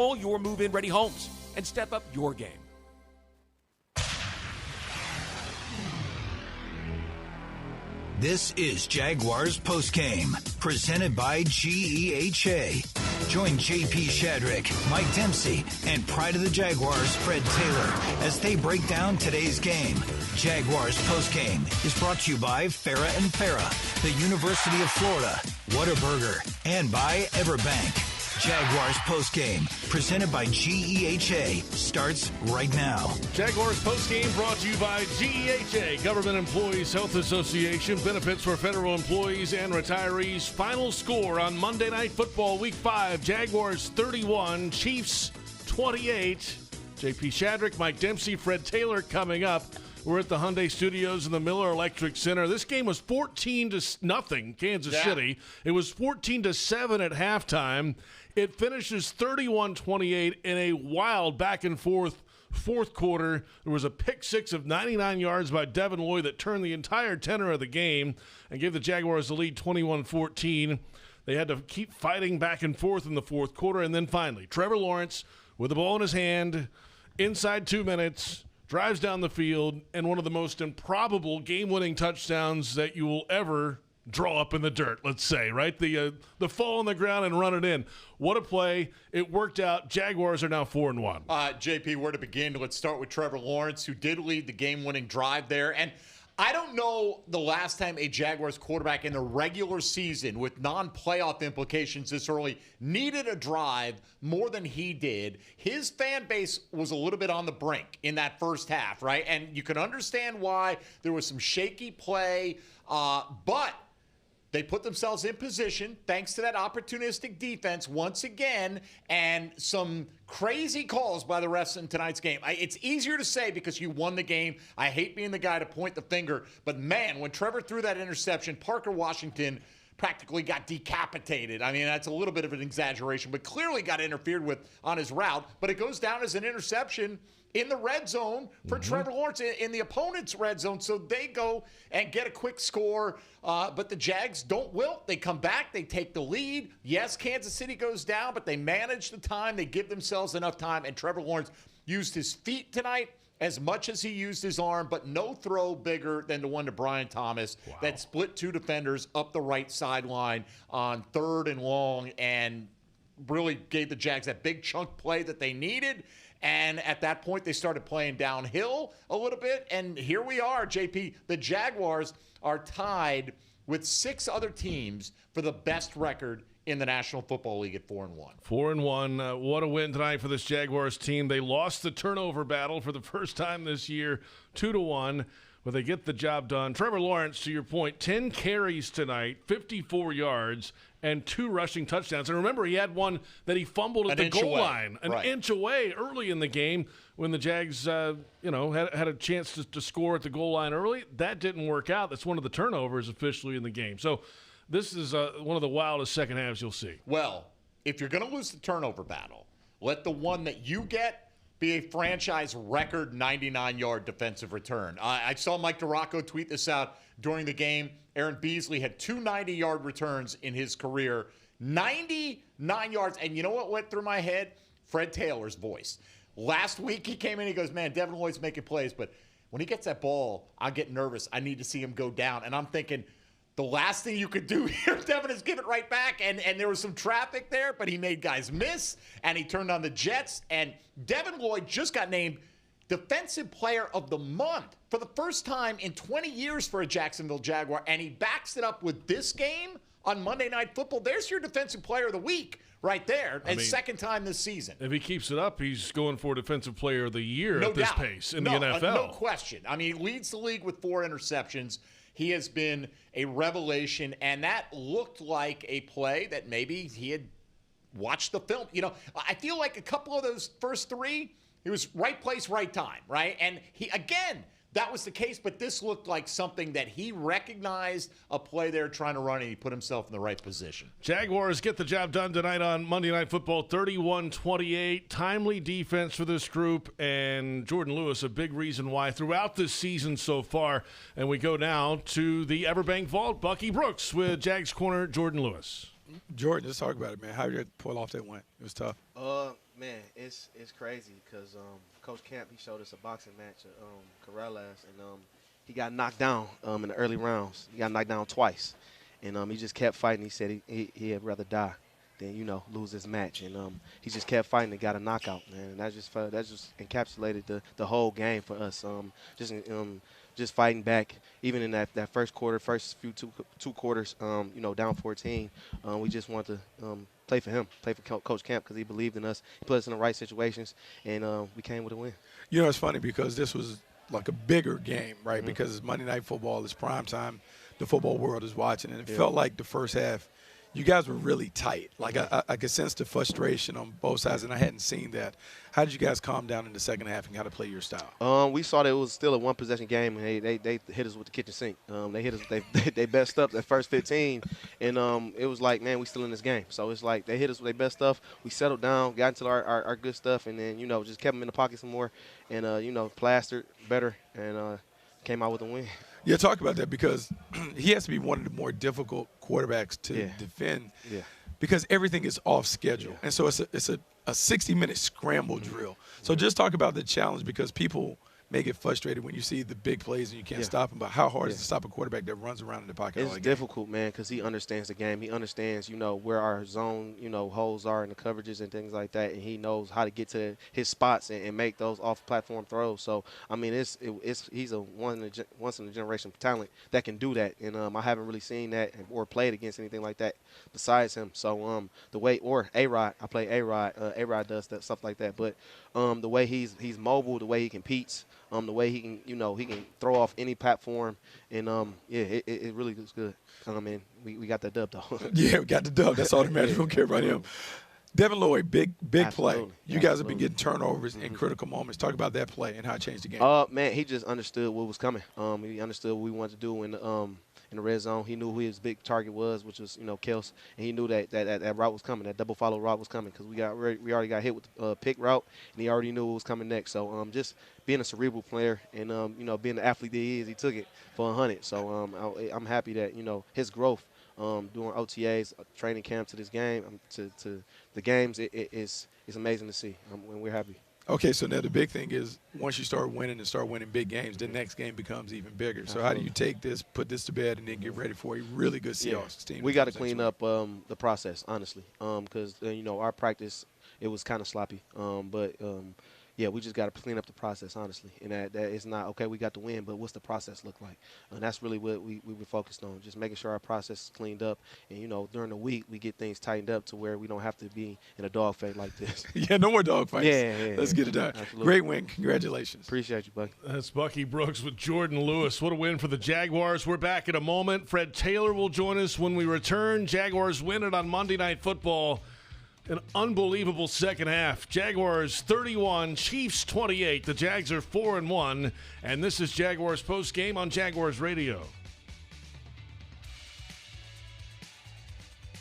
All your move-in ready homes and step up your game. This is Jaguars Postgame, presented by G.E.H.A. Join J.P. Shadrick, Mike Dempsey, and Pride of the Jaguars, Fred Taylor, as they break down today's game. Jaguars Postgame is brought to you by Farah and Farah, the University of Florida, Whataburger, and by Everbank. Jaguars Postgame, presented by G.E.H.A. starts right now. Jaguars Postgame brought to you by G.E.H.A. Government Employees Health Association. Benefits for federal employees and retirees. Final score on Monday Night Football Week 5. Jaguars 31, Chiefs 28. J.P. Shadrick, Mike Dempsey, Fred Taylor coming up. We're at the Hyundai Studios in the Miller Electric Center. This game was 14-0, Kansas City. It was 14-7 at halftime. It finishes 31-28 in a wild back-and-forth fourth quarter. There was a pick six of 99 yards by Devin Lloyd that turned the entire tenor of the game and gave the Jaguars the lead 21-14. They had to keep fighting back and forth in the fourth quarter. And then finally, Trevor Lawrence with the ball in his hand, inside 2 minutes, drives down the field, and one of the most improbable game-winning touchdowns that you will ever draw up in the dirt, let's say, right? The fall on the ground and run it in. What a play. It worked out. Jaguars are now 4-1. JP, where to begin? Let's start with Trevor Lawrence, who did lead the game-winning drive there. And I don't know the last time a Jaguars quarterback in the regular season with non-playoff implications this early needed a drive more than he did. His fan base was a little bit on the brink in that first half, right? And you can understand why there was some shaky play, but they put themselves in position thanks to that opportunistic defense once again and some crazy calls by the refs in tonight's game. It's easier to say because you won the game. I hate being the guy to point the finger. But, man, when Trevor threw that interception, Parker Washington practically got decapitated. I mean, that's a little bit of an exaggeration, but clearly got interfered with on his route. But it goes down as an interception in the red zone for Trevor Lawrence, in the opponent's red zone. So they go and get a quick score, but the Jags don't wilt. They come back. They take the lead. Yes, Kansas City goes down, but they manage the time. They give themselves enough time, and Trevor Lawrence used his feet tonight as much as he used his arm, but no throw bigger than the one to Brian Thomas that split two defenders up the right sideline on 3rd and long and really gave the Jags that big chunk play that they needed. And at that point, they started playing downhill a little bit. And here we are, JP. The Jaguars are tied with 6 other teams for the best record in the National Football League at 4-1. 4-1. What a win tonight for this Jaguars team. They lost the turnover battle for the first time this year, 2-1. But they get the job done. Trevor Lawrence, to your point, 10 carries tonight, 54 yards, and 2 rushing touchdowns. And remember, he had one that he fumbled at the goal line, an inch away early in the game when the Jags, had a chance to score at the goal line early. That didn't work out. That's one of the turnovers officially in the game. So this is one of the wildest second halves you'll see. Well, if you're going to lose the turnover battle, let the one that you get be a franchise record 99-yard defensive return. I saw Mike DiRocco tweet this out during the game. Aaron Beasley had 2 90-yard returns in his career. 99 yards. And you know what went through my head? Fred Taylor's voice. Last week he came in, he goes, man, Devin Lloyd's making plays, but when he gets that ball, I get nervous. I need to see him go down. And I'm thinking, the last thing you could do here, Devin, is give it right back. And there was some traffic there, but he made guys miss, and he turned on the Jets. And Devin Lloyd just got named Defensive Player of the Month for the first time in 20 years for a Jacksonville Jaguar, and he backs it up with this game on Monday Night Football. There's your Defensive Player of the Week right there, and second time this season. If he keeps it up, he's going for Defensive Player of the Year at this pace in the NFL. No question. I mean, he leads the league with 4 interceptions. He has been a revelation, and that looked like a play that maybe he had watched the film. You know, I feel like a couple of those first 3, it was right place, right time, right? And that was the case, but this looked like something that he recognized a play there trying to run, and he put himself in the right position. Jaguars get the job done tonight on Monday Night Football, 31-28. Timely defense for this group, and Jordan Lewis, a big reason why throughout this season so far. And we go now to the Everbank Vault. Bucky Brooks with Jags corner Jordan Lewis. Jordan, just talk about it, man. How did you pull off that win? It was tough. Man, it's crazy because Coach Camp, he showed us a boxing match at Corrales, and he got knocked down in the early rounds. He got knocked down twice, and he just kept fighting. He said he'd rather die than, lose this match. And he just kept fighting and got a knockout, man. And that just encapsulated the whole game for us. Just fighting back, even in that first quarter, first few two quarters, down 14. We just wanted to play for him, play for Coach Camp because he believed in us. He put us in the right situations, and we came with a win. It's funny because this was like a bigger game, right? Mm-hmm. Because it's Monday Night Football, it's prime time. The football world is watching, and it felt like the first half, you guys were really tight. Like I could sense the frustration on both sides, and I hadn't seen that. How did you guys calm down in the second half and how to play your style? We saw that it was still a one-possession game, and they hit us with the kitchen sink. They hit us. They best up that first 15, and it was like, man, we still in this game. So it's like they hit us with their best stuff. We settled down, got into our good stuff, and then just kept them in the pocket some more, and plastered better, and came out with a win. Yeah, talk about that because he has to be one of the more difficult quarterbacks to defend because everything is off schedule. And so it's a 60-minute scramble drill. So just talk about the challenge because people may get frustrated when you see the big plays and you can't stop them. But how hard is it to stop a quarterback that runs around in the pocket? It's difficult, man, because he understands the game. He understands, where our zone, holes are and the coverages and things like that, and he knows how to get to his spots and make those off-platform throws. So, I mean, he's a once-in-a-generation talent that can do that, and I haven't really seen that or played against anything like that besides him. So, the way – or A-Rod, I play A-Rod. A-Rod does that, stuff like that. But the way he's mobile, the way he competes, the way he can, he can throw off any platform, and it really looks good. And we got that dub though. Yeah, we got the dub. That's all that matters. We don't care about him. Devin Lloyd, big play. You guys have been getting turnovers in critical moments. Talk about that play and how it changed the game. Man, he just understood what was coming. He understood what we wanted to do in the red zone. He knew who his big target was, which was Kels, and he knew that route was coming, that double follow route was coming because we already got hit with the pick route, and he already knew what was coming next. So just being a cerebral player and being the athlete that he is, he took it for 100. So I'm happy that his growth doing OTAs, training camp to this game, to the games, it's amazing to see. And we're happy. Okay, so now the big thing is once you start winning and start winning big games, the next game becomes even bigger. So how do you take this, put this to bed, and then get ready for a really good Seahawks team? We got to clean up the process, honestly, because, our practice, it was kind of sloppy. We just got to clean up the process, honestly. And that it's not, okay, we got the win, but what's the process look like? And that's really what we were focused on, just making sure our process is cleaned up. And, during the week, we get things tightened up to where we don't have to be in a dogfight like this. Yeah, no more dogfights. Yeah. Let's get it done. Absolutely. Great win. Congratulations. Appreciate you, Bucky. That's Bucky Brooks with Jordan Lewis. What a win for the Jaguars. We're back in a moment. Fred Taylor will join us when we return. Jaguars win it on Monday Night Football. An unbelievable second half. Jaguars 31, Chiefs 28. The Jags are 4-1, and this is Jaguars postgame on Jaguars Radio.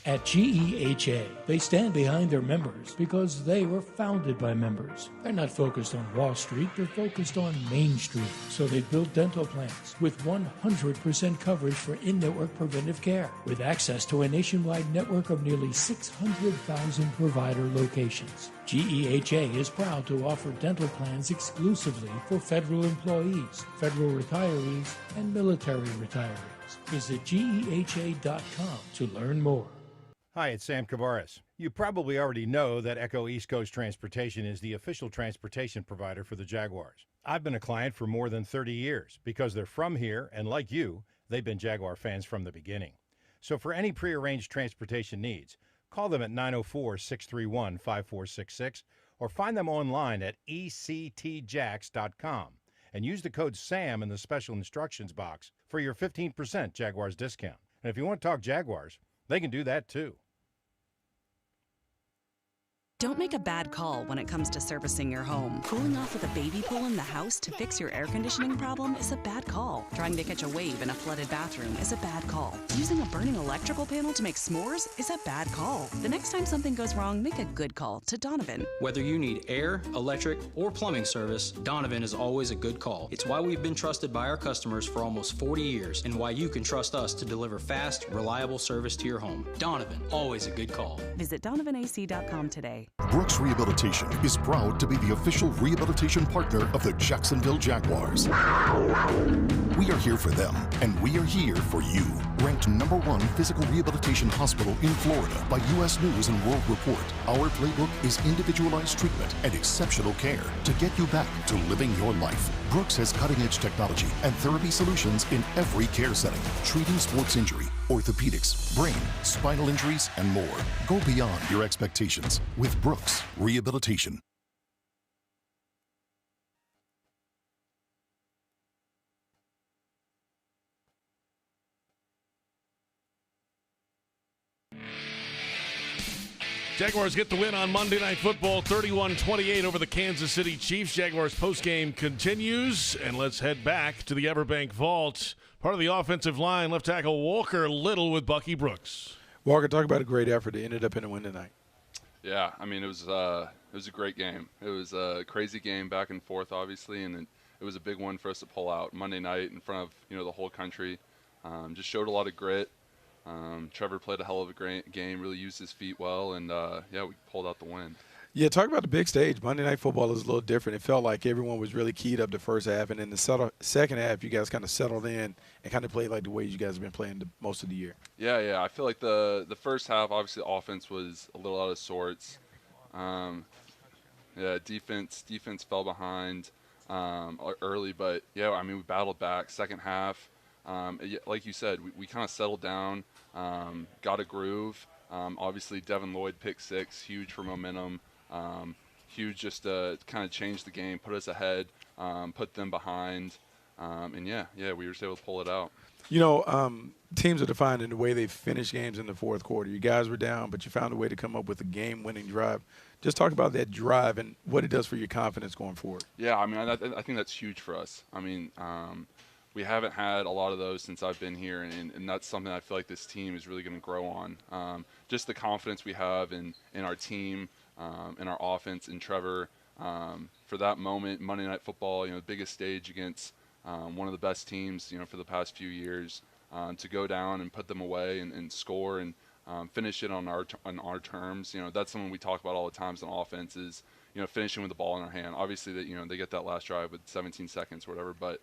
At G.E.H.A, they stand behind their members because they were founded by members. They're not focused on Wall Street, they're focused on Main Street. So they built dental plans with 100% coverage for in-network preventive care, with access to a nationwide network of nearly 600,000 provider locations. G.E.H.A is proud to offer dental plans exclusively for federal employees, federal retirees, and military retirees. Visit GEHA.com to learn more. Hi, it's Sam Kavaris. You probably already know that Echo East Coast Transportation is the official transportation provider for the Jaguars. I've been a client for more than 30 years because they're from here, and like you, they've been Jaguar fans from the beginning. So for any prearranged transportation needs, call them at 904-631-5466 or find them online at ectjax.com and use the code SAM in the special instructions box for your 15% Jaguars discount. And if you want to talk Jaguars, they can do that too. Don't make a bad call when it comes to servicing your home. Cooling off with a baby pool in the house to fix your air conditioning problem is a bad call. Trying to catch a wave in a flooded bathroom is a bad call. Using a burning electrical panel to make s'mores is a bad call. The next time something goes wrong, make a good call to Donovan. Whether you need air, electric, or plumbing service, Donovan is always a good call. It's why we've been trusted by our customers for almost 40 years and why you can trust us to deliver fast, reliable service to your home. Donovan, always a good call. Visit DonovanAC.com today. Brooks Rehabilitation is proud to be the official rehabilitation partner of the Jacksonville Jaguars. We are here for them, and we are here for you. Ranked #1 physical rehabilitation hospital in Florida by U.S. News and World Report, our playbook is individualized treatment and exceptional care to get you back to living your life. Brooks has cutting-edge technology and therapy solutions in every care setting, treating sports injury, orthopedics, brain, spinal injuries, and more. Go beyond your expectations with Brooks Rehabilitation. Jaguars get the win on Monday Night Football, 31-28 over the Kansas City Chiefs. Jaguars postgame continues, and let's head back to the Everbank Vault. Part of the offensive line, left tackle Walker Little with Bucky Brooks. Walker, talk about a great effort. It ended up in a win tonight. Yeah, I mean, it was a great game. It was a crazy game, back and forth, obviously, and it was a big one for us to pull out Monday night in front of the whole country. Just showed a lot of grit. Trevor played a hell of a great game, really used his feet well, and we pulled out the win. Yeah, talk about the big stage. Monday Night Football is a little different. It felt like everyone was really keyed up the first half, and in the second half, you guys kind of settled in and kind of played like the way you guys have been playing most of the year. Yeah. I feel like the first half, obviously, the offense was a little out of sorts. Defense fell behind early, but I mean, we battled back. Second half, like you said, we kind of settled down, got a groove. Obviously, Devin Lloyd pick 6, huge for momentum. Huge just to kind of change the game, put us ahead, put them behind, and we were just able to pull it out. Teams are defined in the way they finish games in the fourth quarter. You guys were down, but you found a way to come up with a game-winning drive. Just talk about that drive and what it does for your confidence going forward. Yeah, I mean, I think that's huge for us. I mean, we haven't had a lot of those since I've been here, and that's something I feel like this team is really going to grow on. Just the confidence we have in our team, in our offense, in Trevor. For that moment, Monday Night Football, the biggest stage against one of the best teams, for the past few years, to go down and put them away and score and finish it on our terms. That's something we talk about all the times on offense is, finishing with the ball in our hand. Obviously, that they get that last drive with 17 seconds or whatever, but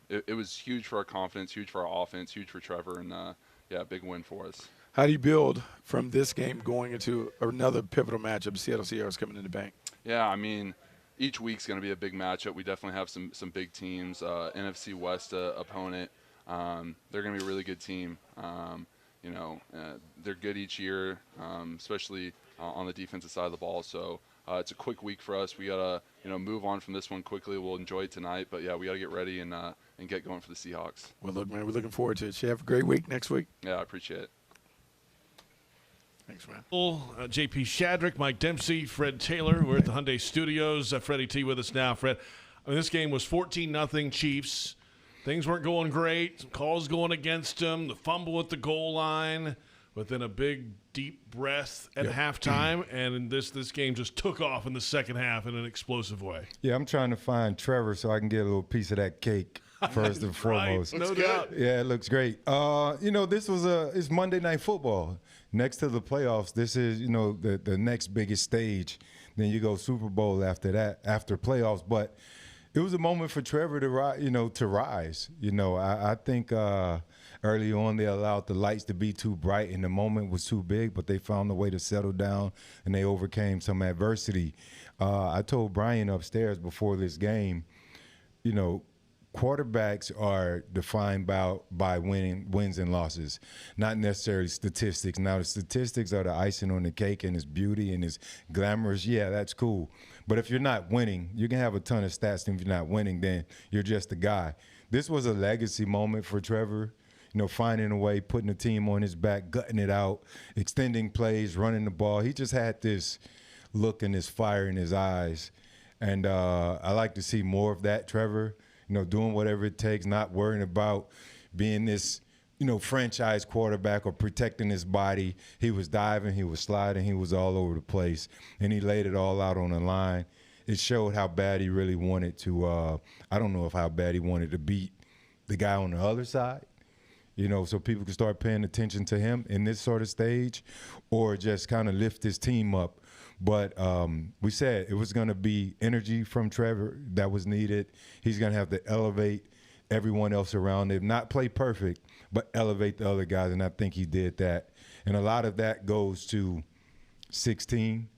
it was huge for our confidence, huge for our offense, huge for Trevor, and big win for us. How do you build from this game going into another pivotal matchup? Seattle Seahawks coming in the bank. Yeah, I mean, each week's going to be a big matchup. We definitely have some big teams. NFC West opponent. They're going to be a really good team. They're good each year, especially on the defensive side of the ball. So it's a quick week for us. We got to move on from this one quickly. We'll enjoy it tonight, but we got to get ready and get going for the Seahawks. Well, look, man, we're looking forward to it. You have a great week next week. Yeah, I appreciate it. Thanks, man. J.P. Shadrick, Mike Dempsey, Fred Taylor. We're at the Hyundai Studios. Freddie T with us now. Fred, this game was 14-0 Chiefs. Things weren't going great. Some calls going against them. The fumble at the goal line. But then a big, deep breath at halftime. And this game just took off in the second half in an explosive way. Yeah, I'm trying to find Trevor so I can get a little piece of that cake first and foremost. No doubt. Yeah, it looks great. It's Monday Night Football. Next to the playoffs, this is, the next biggest stage. Then you go Super Bowl after that, after playoffs. But it was a moment for Trevor to rise. I think early on they allowed the lights to be too bright and the moment was too big, but they found a way to settle down and they overcame some adversity. I told Brian upstairs before this game, quarterbacks are defined by wins and losses, not necessarily statistics. Now, the statistics are the icing on the cake and it's beauty and it's glamorous. Yeah, that's cool. But if you're not winning, you can have a ton of stats, and if you're not winning, then you're just a guy. This was a legacy moment for Trevor, finding a way, putting the team on his back, gutting it out, extending plays, running the ball. He just had this look and this fire in his eyes. And I like to see more of that, Trevor. Doing whatever it takes, not worrying about being this, franchise quarterback or protecting his body. He was diving, he was sliding, he was all over the place, and he laid it all out on the line. It showed how bad he really wanted to, I don't know if how bad he wanted to beat the guy on the other side, so people could start paying attention to him in this sort of stage, or just kind of lift his team up. But we said it was going to be energy from Trevor that was needed. He's going to have to elevate everyone else around him, not play perfect, but elevate the other guys, and I think he did that. And a lot of that goes to 16.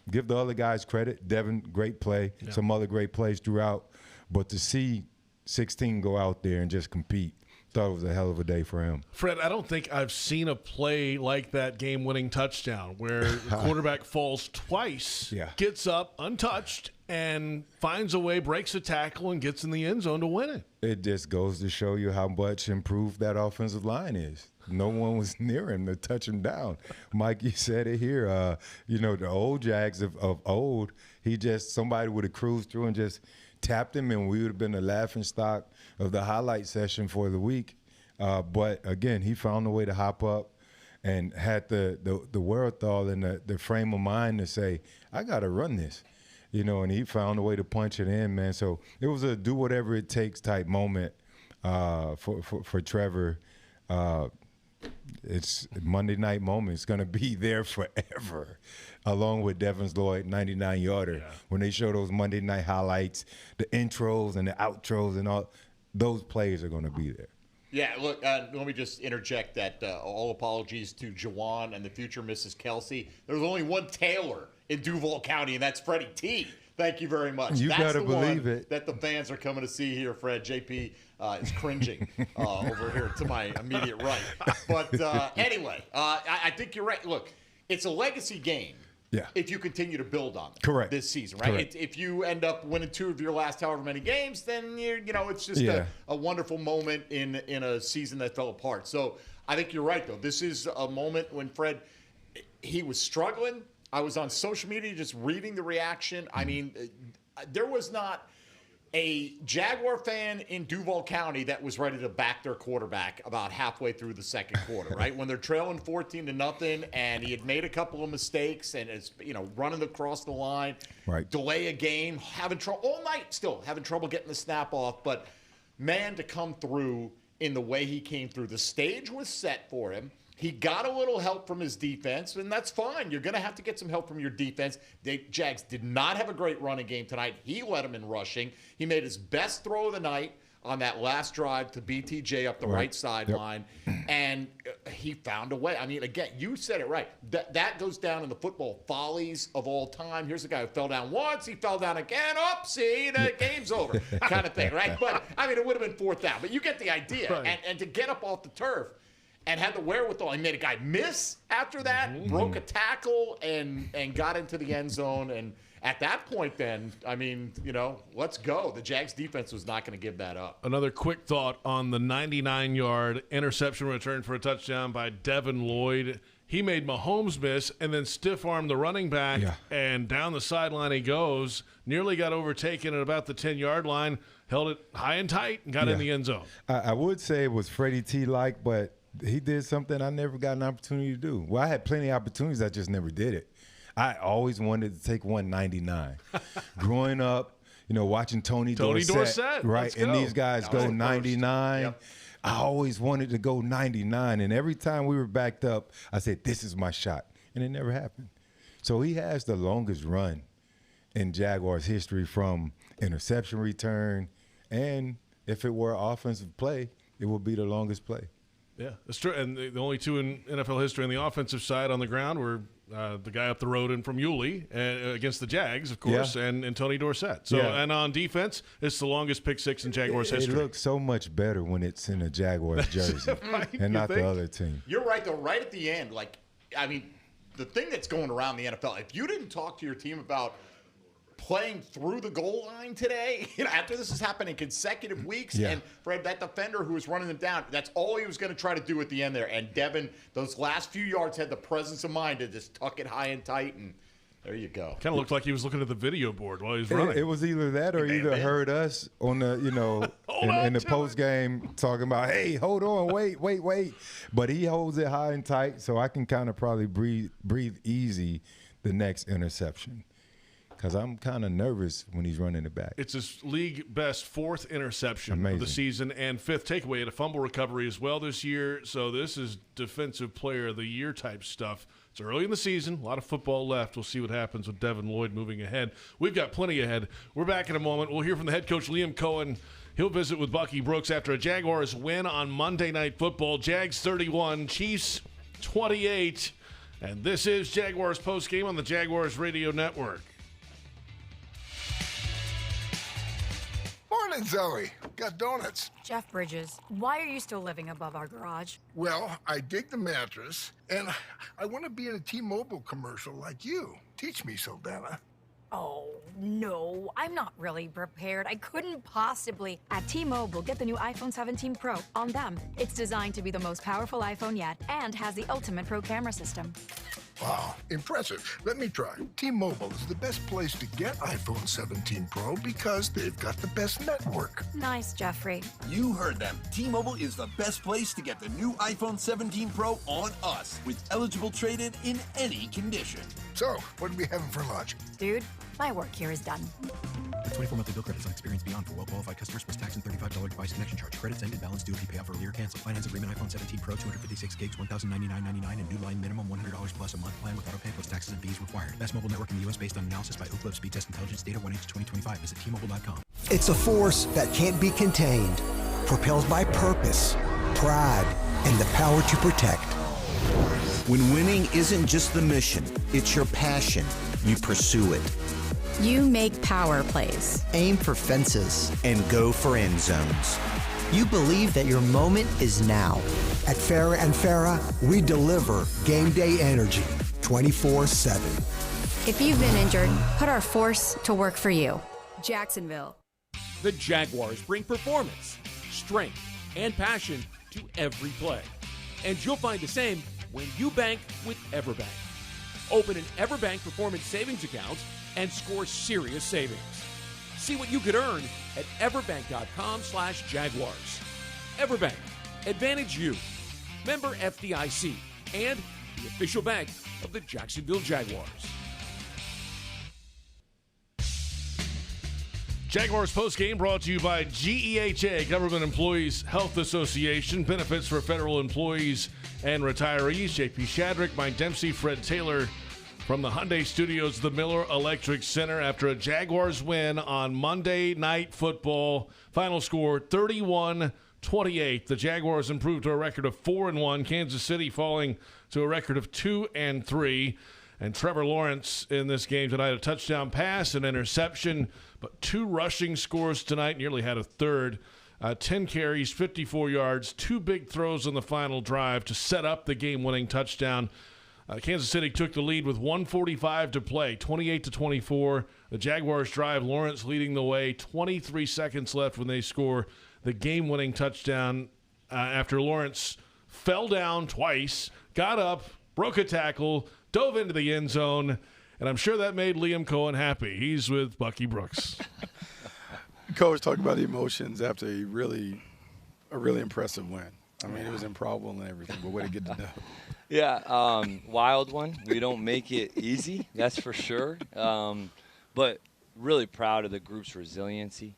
Give the other guys credit. Devin, great play. Yeah. Some other great plays throughout. But to see 16 go out there and just compete, thought it was a hell of a day for him. Fred, I don't think I've seen a play like that game-winning touchdown where the quarterback falls twice, gets up untouched, and finds a way, breaks a tackle, and gets in the end zone to win it. It just goes to show you how much improved that offensive line is. No one was near him to touch him down. Mike, you said it here. The old Jags of old, somebody would have cruised through and just tapped him, and we would have been the laughing stock of the highlight session for the week. But, again, he found a way to hop up and had the wherewithal and the frame of mind to say, I got to run this. And he found a way to punch it in, man. So it was a do-whatever-it-takes type moment for Trevor. It's a Monday night moment. It's going to be there forever, along with Devin Lloyd, 99-yarder. Yeah. When they show those Monday night highlights, the intros and the outros and all, those plays are going to be there. Yeah, look, let me just interject that all apologies to Jawan and the future Mrs. Kelsey. There's only one Taylor in Duval County, and that's Freddie T. Thank you very much. You got to believe it. That the fans are coming to see here, Fred. JP is cringing over here to my immediate right. But anyway, I think you're right. Look, it's a legacy game. Yeah. If you continue to build on it. Correct. This season, right? If you end up winning 2 of your last however many games, then it's just a wonderful moment in a season that fell apart. So I think you're right, though. This is a moment when Fred, he was struggling. I was on social media just reading the reaction. I mean, there was not a Jaguar fan in Duval County that was ready to back their quarterback about halfway through the second quarter, right? When they're trailing 14-0 and he had made a couple of mistakes and is, running across the line, right, delay a game, having trouble all night still, having trouble getting the snap off. But, man, to come through in the way he came through, the stage was set for him. He got a little help from his defense, and that's fine. You're going to have to get some help from your defense. Jags did not have a great running game tonight. He led them in rushing. He made his best throw of the night on that last drive to BTJ up the right sideline, and he found a way. I mean, again, you said it right. That goes down in the football follies of all time. Here's a guy who fell down once. He fell down again. Oh, see, the game's over kind of thing, right? But, I mean, it would have been 4th down. But you get the idea. Right. And to get up off the turf, and had the wherewithal. He made a guy miss after that, broke a tackle, and got into the end zone. And at that point then, I mean, let's go. The Jags defense was not going to give that up. Another quick thought on the 99-yard interception return for a touchdown by Devin Lloyd. He made Mahomes miss and then stiff-armed the running back, and down the sideline he goes. Nearly got overtaken at about the 10-yard line, held it high and tight, and got in the end zone. I would say it was Freddie T-like, but he did something I never got an opportunity to do. Well, I had plenty of opportunities. I just never did it. I always wanted to take 199. Growing up, watching Tony Dorsett, right? And these guys go 99. Yep. I always wanted to go 99. And every time we were backed up, I said, this is my shot. And it never happened. So he has the longest run in Jaguars history from interception return. And if it were offensive play, it would be the longest play. Yeah, that's true. And the only 2 in NFL history on the offensive side on the ground were the guy up the road and from Yulee against the Jags, of course, and Tony Dorsett. So, and on defense, it's the longest pick 6 in Jaguars history. It looks so much better when it's in a Jaguars jersey and not the other team. You're right, though. Right at the end, the thing that's going around the NFL, if you didn't talk to your team about playing through the goal line today, after this has happened in consecutive weeks, and Fred, that defender who was running them down, that's all he was going to try to do at the end there. And Devin, those last few yards, had the presence of mind to just tuck it high and tight, and there you go. Kind of looked like he was looking at the video board while he was running. It was either that or either heard us on the, in the post game talking about, hey, hold on, wait. But he holds it high and tight, so I can kind of probably breathe easy the next interception. Because I'm kind of nervous when he's running it back. It's his league best 4th interception of the season and 5th takeaway. He had a fumble recovery as well this year. So this is defensive player of the year type stuff. It's early in the season. A lot of football left. We'll see what happens with Devin Lloyd moving ahead. We've got plenty ahead. We're back in a moment. We'll hear from the head coach, Liam Cohen. He'll visit with Bucky Brooks after a Jaguars win on Monday Night Football. Jags 31, Chiefs 28. And this is Jaguars Postgame on the Jaguars Radio Network. Morning, Zoe. Got donuts. Jeff Bridges, why are you still living above our garage? Well, I dig the mattress, and I want to be in a T-Mobile commercial like you. Teach me, Saldana. Oh, no, I'm not really prepared. I couldn't possibly. At T-Mobile, get the new iPhone 17 Pro on them. It's designed to be the most powerful iPhone yet and has the ultimate pro camera system. Wow, impressive. Let me try. T-Mobile is the best place to get iPhone 17 Pro because they've got the best network. Nice, Jeffrey. You heard them. T-Mobile is the best place to get the new iPhone 17 Pro on us with eligible trade-in in any condition. So, what are we having for lunch? Dude, my work here is done. The 24-monthly bill credits on experience beyond for well-qualified customers plus tax and $35 device connection charge. Credits ended, balance due if you pay off earlier. Cancel. Finance agreement iPhone 17 Pro, 256 gigs, $1,099.99, and new line minimum $100 plus a month plan with auto pay plus taxes and fees required. Best mobile network in the U.S. based on analysis by Ookla Speed Test Intelligence data 1H2025. Visit T-Mobile.com. It's a force that can't be contained, propelled by purpose, pride, and the power to protect. When winning isn't just the mission, it's your passion. You pursue it. You make power plays. Aim for fences. And go for end zones. You believe that your moment is now. At Farrah and Farrah, we deliver game day energy 24/7. If you've been injured, put our force to work for you. Jacksonville. The Jaguars bring performance, strength, and passion to every play. And you'll find the same when you bank with Everbank. Open an Everbank Performance Savings account and score serious savings. See what you could earn at everbank.com/Jaguars. Everbank, advantage you. Member FDIC and the official bank of the Jacksonville Jaguars. Jaguars postgame brought to you by G.E.H.A, Government Employees Health Association. Benefits for federal employees and retirees. J.P. Shadrick, Mike Dempsey, Fred Taylor from the Hyundai Studios of the Miller Electric Center after a Jaguars win on Monday Night Football. Final score 31-28. The Jaguars improved to a record of 4-1. Kansas City falling to a record of 2-3. And Trevor Lawrence in this game tonight, a touchdown pass, an interception, but 2 rushing scores tonight, nearly had a third. 10 carries, 54 yards, 2 big throws on the final drive to set up the game-winning touchdown. Kansas City took the lead with 1:45 to play, 28-24. The Jaguars drive, Lawrence leading the way, 23 seconds left when they score the game-winning touchdown after Lawrence fell down twice, got up, broke a tackle, dove into the end zone, and I'm sure that made Liam Cohen happy. He's with Bucky Brooks. Coach talked about the emotions after a really impressive win. I mean, it was improbable and everything, but way to get to know. Yeah, wild one. We don't make it easy, that's for sure. But really proud of the group's resilience, The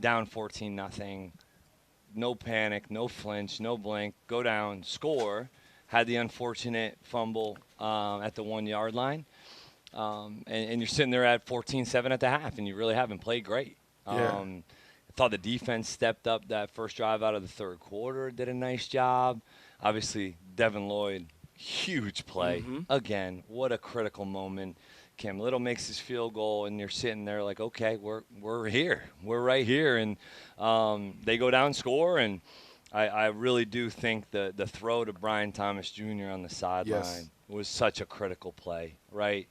down 14-0, no panic, no flinch, no blink, go down, score. Had the unfortunate fumble at the 1-yard line. And you're sitting there at 14-7 at the half, and you really haven't played great. I thought the defense stepped up that first drive out of the third quarter, did a nice job. Obviously, Devin Lloyd, huge play. Again, what a critical moment. Cam Little makes his field goal, and you're sitting there like, okay, we're here. We're right here. And they go down, score, and I really do think the throw to Brian Thomas Jr. on the sideline was such a critical play, right?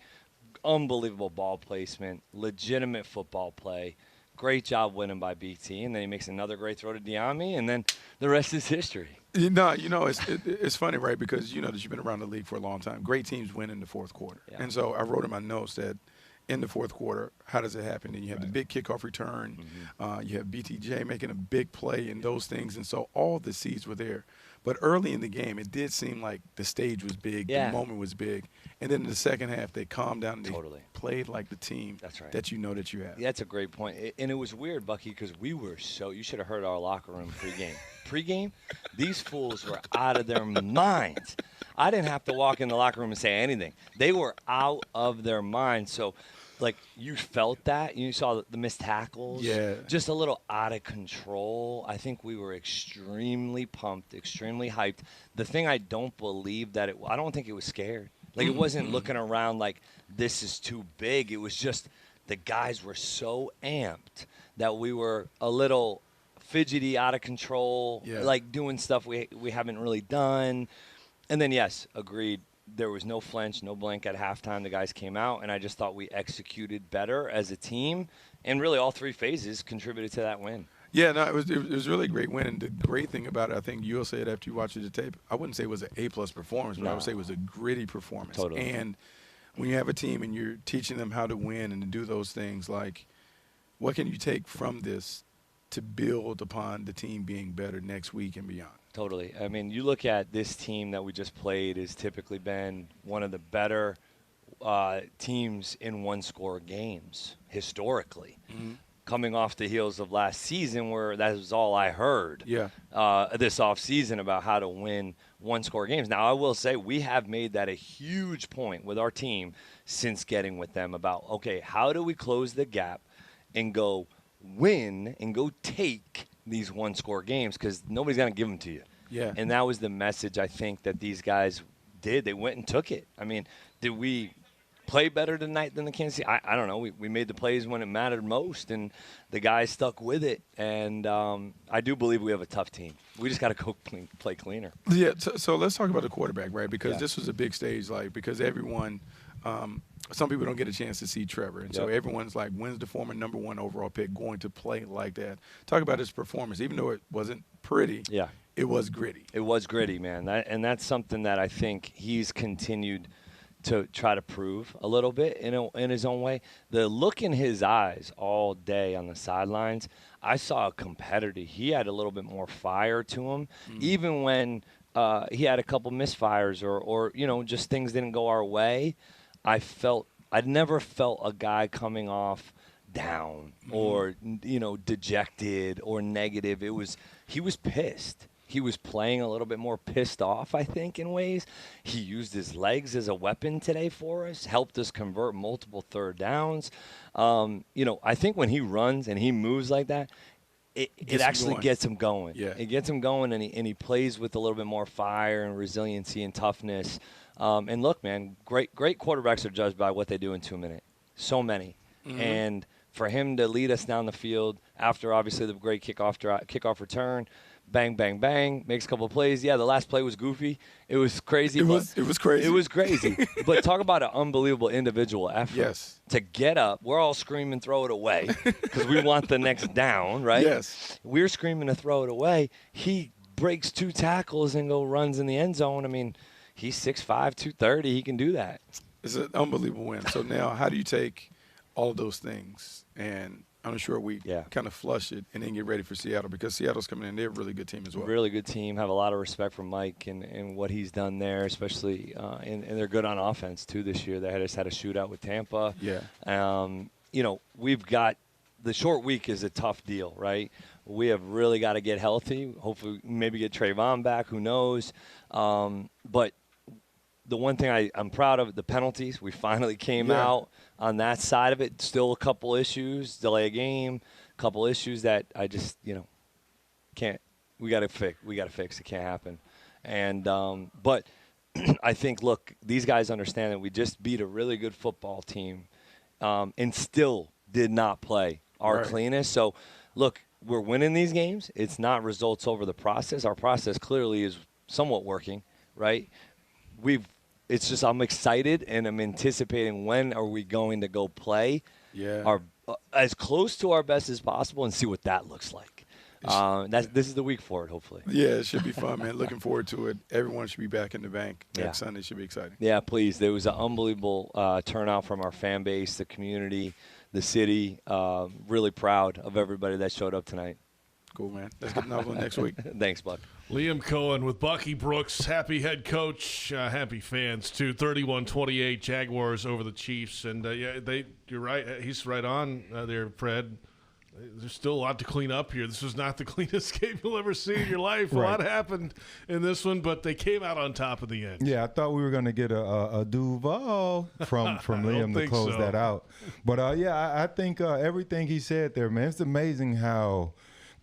Unbelievable ball placement, legitimate football play. Great job winning by BT, and then he makes another great throw to Diami, and then the rest is history. It's funny, right, because you know that you've been around the league for a long time. Great teams win in the fourth quarter. Yeah. And so I wrote in my notes that in the fourth quarter, how does it happen? And you have the big kickoff return. You have BTJ making a big play and those things. And so all the seeds were there. But early in the game, it did seem like the stage was big, the moment was big. And then in the second half, they calmed down and they played like the team that you know that you have. Yeah, that's a great point. And it was weird, Bucky, because we were you should have heard our locker room pregame. Pregame, these fools were out of their minds. I didn't have to walk in the locker room and say anything. They were out of their mind. So, like, you felt that. You saw the missed tackles. Yeah. Just a little out of control. I think we were extremely pumped, extremely hyped. The thing I don't believe I don't think it was scared. Like, it wasn't looking around like this is too big. It was just the guys were so amped that we were a little fidgety, out of control, like doing stuff we haven't really done. And then, yes, agreed. There was no flinch, no blink at halftime. The guys came out, and I just thought we executed better as a team. And really all three phases contributed to that win. Yeah, no, it was really a great win. And the great thing about it, I think you'll say it after you watch the tape, I wouldn't say it was an A-plus performance, but I would say it was a gritty performance. Totally. And when you have a team and you're teaching them how to win and to do those things, like, what can you take from this to build upon the team being better next week and beyond? Totally. I mean, you look at this team that we just played has typically been one of the better teams in one-score games historically. Mm-hmm. Coming off the heels of last season where that was all I heard this offseason about how to win one-score games. Now, I will say we have made that a huge point with our team since getting with them about, okay, how do we close the gap and go win and go take these one-score games because nobody's going to give them to you. Yeah. And that was the message I think that these guys did. They went and took it. I mean, did we play better tonight than the Kansas City? I don't know. We made the plays when it mattered most, and the guys stuck with it. And I do believe we have a tough team. We just got to go play cleaner. Yeah, so let's talk about the quarterback, right? Because this was a big stage, like, because everyone some people don't get a chance to see Trevor. And so everyone's like, when's the former number 1 overall pick going to play like that? Talk about his performance. Even though it wasn't pretty, it was gritty. It was gritty, man. And that's something that I think he's continued to try to prove a little bit in his own way. The look in his eyes all day on the sidelines, I saw a competitor. He had a little bit more fire to him, even when he had a couple misfires or just things didn't go our way. I'd never felt a guy coming off down or dejected or negative. He was pissed. He was playing a little bit more pissed off, I think, in ways. He used his legs as a weapon today for us, helped us convert multiple third downs. I think when he runs and he moves like that, it actually gets him going. Yeah. It gets him going, and he plays with a little bit more fire and resiliency and toughness. And look, man, great quarterbacks are judged by what they do in 2 minutes. So many. And for him to lead us down the field after, obviously, the great kickoff return, bang, bang, bang, makes a couple of plays. Yeah, the last play was goofy. It was crazy. It was crazy. It was crazy. But talk about an unbelievable individual effort. Yes. To get up, we're all screaming, throw it away, because we want the next down, right? Yes. We're screaming to throw it away. He breaks 2 tackles and runs in the end zone. I mean, he's 6'5", 230. He can do that. It's an unbelievable win. So now how do you take all of those things and I'm sure we kind of flush it and then get ready for Seattle because Seattle's coming in. They're a really good team as well. Really good team. Have a lot of respect for Mike and what he's done there, especially and they're good on offense, too, this year. They just had a shootout with Tampa. Yeah. We've got – the short week is a tough deal, right? We have really got to get healthy. Hopefully maybe get Trayvon back. Who knows? But the one thing I'm proud of, the penalties. We finally came out on that side of it. Still a couple issues, delay a game, a couple issues that I just, can't. We got to fix. It can't happen. And but I think, look, these guys understand that we just beat a really good football team and still did not play our cleanest. So, look, we're winning these games. It's not results over the process. Our process clearly is somewhat working, right? It's just I'm excited and I'm anticipating when are we going to go play our as close to our best as possible and see what that looks like. This is the week for it, hopefully. Yeah, it should be fun, man. Looking forward to it. Everyone should be back in the bank next Sunday. Should be exciting. Yeah, please. There was an unbelievable turnout from our fan base, the community, the city. Really proud of everybody that showed up tonight. Cool, man. Let's get another one next week. Thanks, Buck. Liam Cohen with Bucky Brooks. Happy head coach, happy fans, too. 31-28 Jaguars over the Chiefs. And, you're right. He's right on there, Fred. There's still a lot to clean up here. This was not the cleanest game you'll ever see in your life. Right. A lot happened in this one, but they came out on top in the end. Yeah, I thought we were going to get a Duval from Liam to close that out. But, I think everything he said there, man, it's amazing how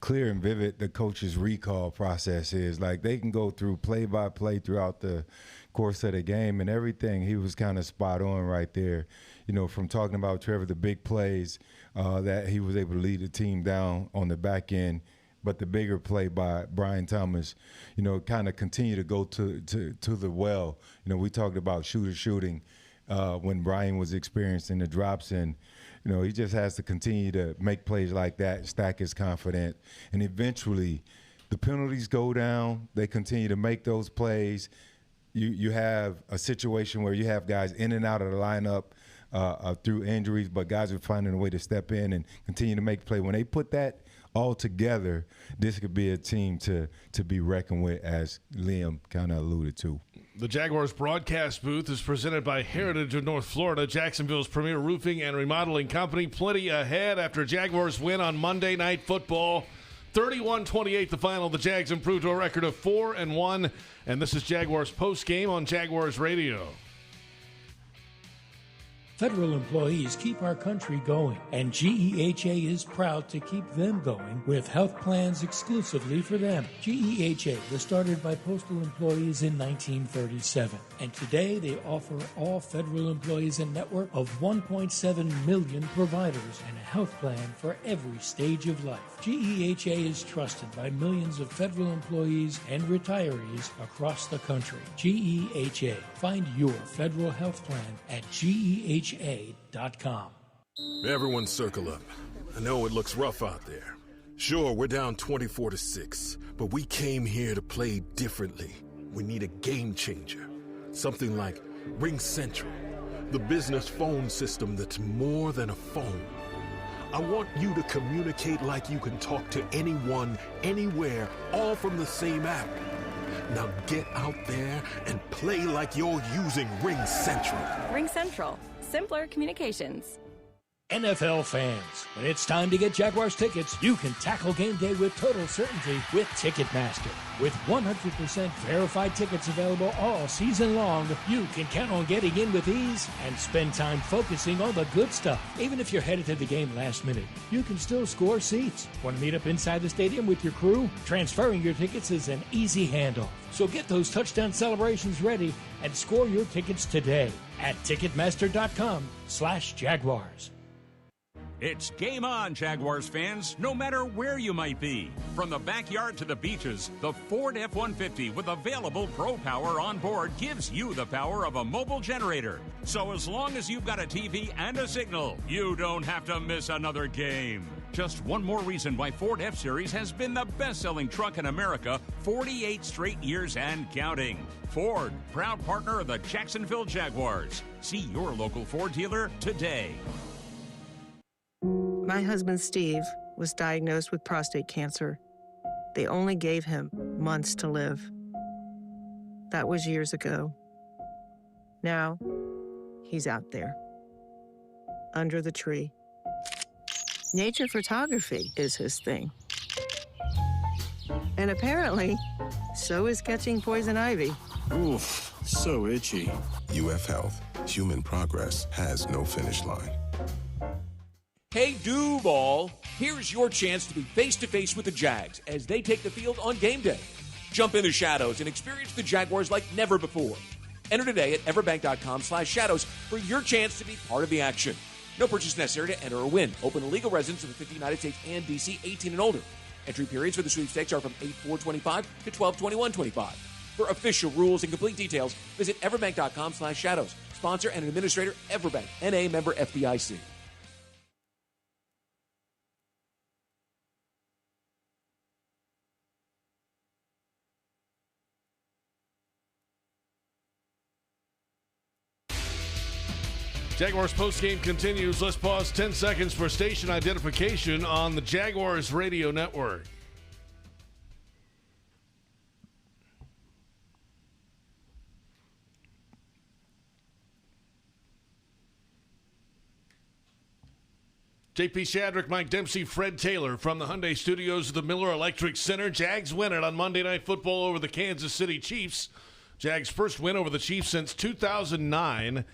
clear and vivid the coach's recall process is. Like, they can go through play-by-play throughout the course of the game, and everything, he was kind of spot on right there. You know, from talking about Trevor, the big plays that he was able to lead the team down on the back end, but the bigger play by Brian Thomas, you know, kind of continue to go to the well. You know, we talked about shooting when Brian was experiencing the drops, and, you know, he just has to continue to make plays like that, stack his confidence, and eventually the penalties go down. They continue to make those plays. You have a situation where you have guys in and out of the lineup through injuries, but guys are finding a way to step in and continue to make play. When they put that all together, this could be a team to be reckoned with, as Liam kind of alluded to. The Jaguars broadcast booth is presented by Heritage of North Florida, Jacksonville's premier roofing and remodeling company. Plenty ahead after Jaguars win on Monday Night Football. 31-28 the final. The Jags improved to a record of 4-1, and this is Jaguars postgame on Jaguars Radio. Federal employees keep our country going, and G.E.H.A. is proud to keep them going with health plans exclusively for them. G.E.H.A. was started by postal employees in 1937, and today they offer all federal employees a network of 1.7 million providers and a health plan for every stage of life. G.E.H.A. is trusted by millions of federal employees and retirees across the country. G.E.H.A. Find your federal health plan at GEHA.com. Everyone circle up. I know it looks rough out there. Sure, we're down 24-6, but we came here to play differently. We need a game changer. Something like Ring Central, the business phone system that's more than a phone. I want you to communicate like you can talk to anyone, anywhere, all from the same app. Now get out there and play like you're using Ring Central. Ring Central. Simpler communications. NFL fans, when it's time to get Jaguars tickets, you can tackle game day with total certainty with Ticketmaster. With 100% verified tickets available all season long, you can count on getting in with ease and spend time focusing on the good stuff. Even if you're headed to the game last minute, you can still score seats. Want to meet up inside the stadium with your crew? Transferring your tickets is an easy handoff. So get those touchdown celebrations ready and score your tickets today at Ticketmaster.com/Jaguars. It's game on, Jaguars fans, no matter where you might be. From the backyard to the beaches, the Ford F-150 with available Pro Power on board gives you the power of a mobile generator. So as long as you've got a TV and a signal, you don't have to miss another game. Just one more reason why Ford F-Series has been the best-selling truck in America 48 straight years and counting. Ford, proud partner of the Jacksonville Jaguars. See your local Ford dealer today. My husband, Steve, was diagnosed with prostate cancer. They only gave him months to live. That was years ago. Now, he's out there, under the tree. Nature photography is his thing. And apparently, so is catching poison ivy. Oof, so itchy. UF Health. Human progress has no finish line. Hey, Duval, here's your chance to be face-to-face with the Jags as they take the field on game day. Jump in the shadows and experience the Jaguars like never before. Enter today at everbank.com/shadows for your chance to be part of the action. No purchase necessary to enter or win. Open to legal residents of the 50 United States and D.C., 18 and older. Entry periods for the sweepstakes are from 8/4/25 to 12/21/25. For official rules and complete details, visit everbank.com/shadows. Sponsor and administrator, Everbank, N.A. member FDIC. Jaguars postgame continues. Let's pause 10 seconds for station identification on the Jaguars radio network. JP Shadrick, Mike Dempsey, Fred Taylor from the Hyundai Studios of the Miller Electric Center. Jags win it on Monday Night Football over the Kansas City Chiefs. Jags' first win over the Chiefs since 2009.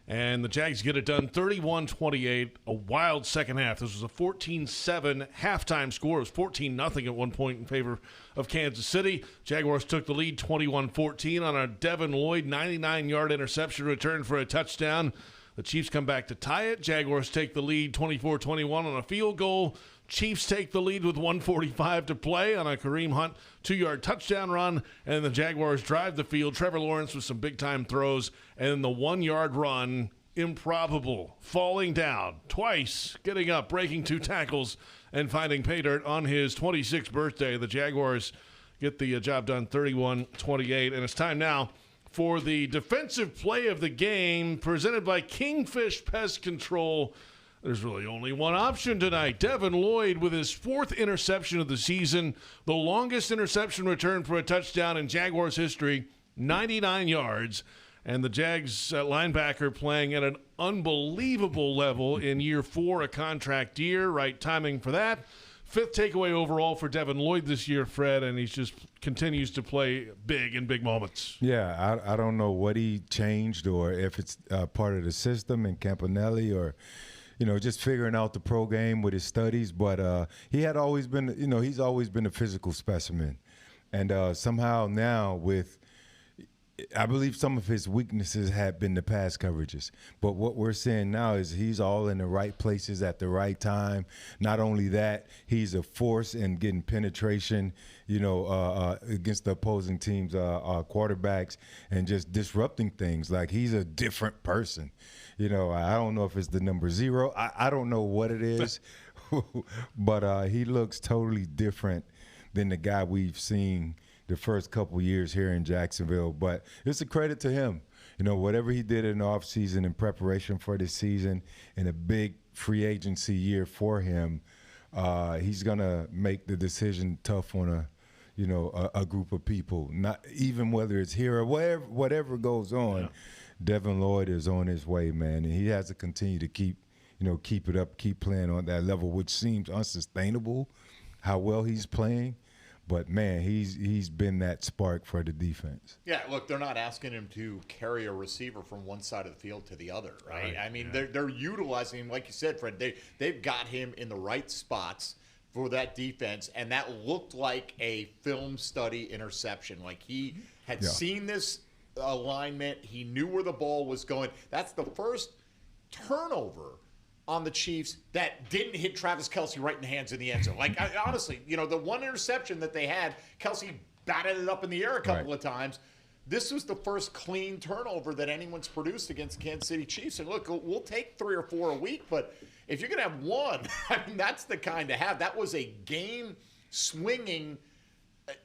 And the Jags get it done 31-28, a wild second half. This was a 14-7 halftime score. It was 14-0 at one point in favor of Kansas City. Jaguars took the lead 21-14 on a Devin Lloyd 99-yard interception return for a touchdown. The Chiefs come back to tie it. Jaguars take the lead 24-21 on a field goal. Chiefs take the lead with 1:45 to play on a Kareem Hunt 2-yard touchdown run, and the Jaguars drive the field. Trevor Lawrence with some big-time throws, and the 1-yard run, improbable, falling down twice, getting up, breaking 2 tackles, and finding pay dirt on his 26th birthday. The Jaguars get the job done 31-28, and it's time now for the defensive play of the game presented by Kingfish Pest Control. There's really only one option tonight. Devin Lloyd with his 4th interception of the season, the longest interception return for a touchdown in Jaguars history, 99 yards. And the Jags linebacker playing at an unbelievable level in year 4, a contract year. Right timing for that. 5th takeaway overall for Devin Lloyd this year, Fred, and he just continues to play big in big moments. Yeah, I don't know what he changed or if it's part of the system in Campanelli or – just figuring out the pro game with his studies. But he had always been, he's always been a physical specimen. And somehow now I believe some of his weaknesses have been the pass coverages. But what we're seeing now is he's all in the right places at the right time. Not only that, he's a force in getting penetration, against the opposing team's quarterbacks and just disrupting things. Like, he's a different person. I don't know if it's the number 0. I don't know what it is, but he looks totally different than the guy we've seen the first couple years here in Jacksonville. But it's a credit to him. Whatever he did in the offseason in preparation for this season and a big free agency year for him, he's going to make the decision tough on a group of people. Not even whether it's here or whatever goes on. Yeah. Devin Lloyd is on his way, man, and he has to continue to keep it up, keep playing on that level, which seems unsustainable, how well he's playing. But, man, he's been that spark for the defense. Yeah, look, they're not asking him to carry a receiver from one side of the field to the other, right? I mean, they're utilizing him, like you said, Fred. They've got him in the right spots for that defense, and that looked like a film study interception. Like, he had seen this alignment. He knew where the ball was going. That's the first turnover on the Chiefs that didn't hit Travis Kelce right in the hands of the end zone. Like, honestly, the one interception that they had, Kelce batted it up in the air a couple of times. This was the first clean turnover that anyone's produced against the Kansas City Chiefs. And look, we'll take 3 or 4 a week, but if you're going to have one, that's the kind to have. That was a game-swinging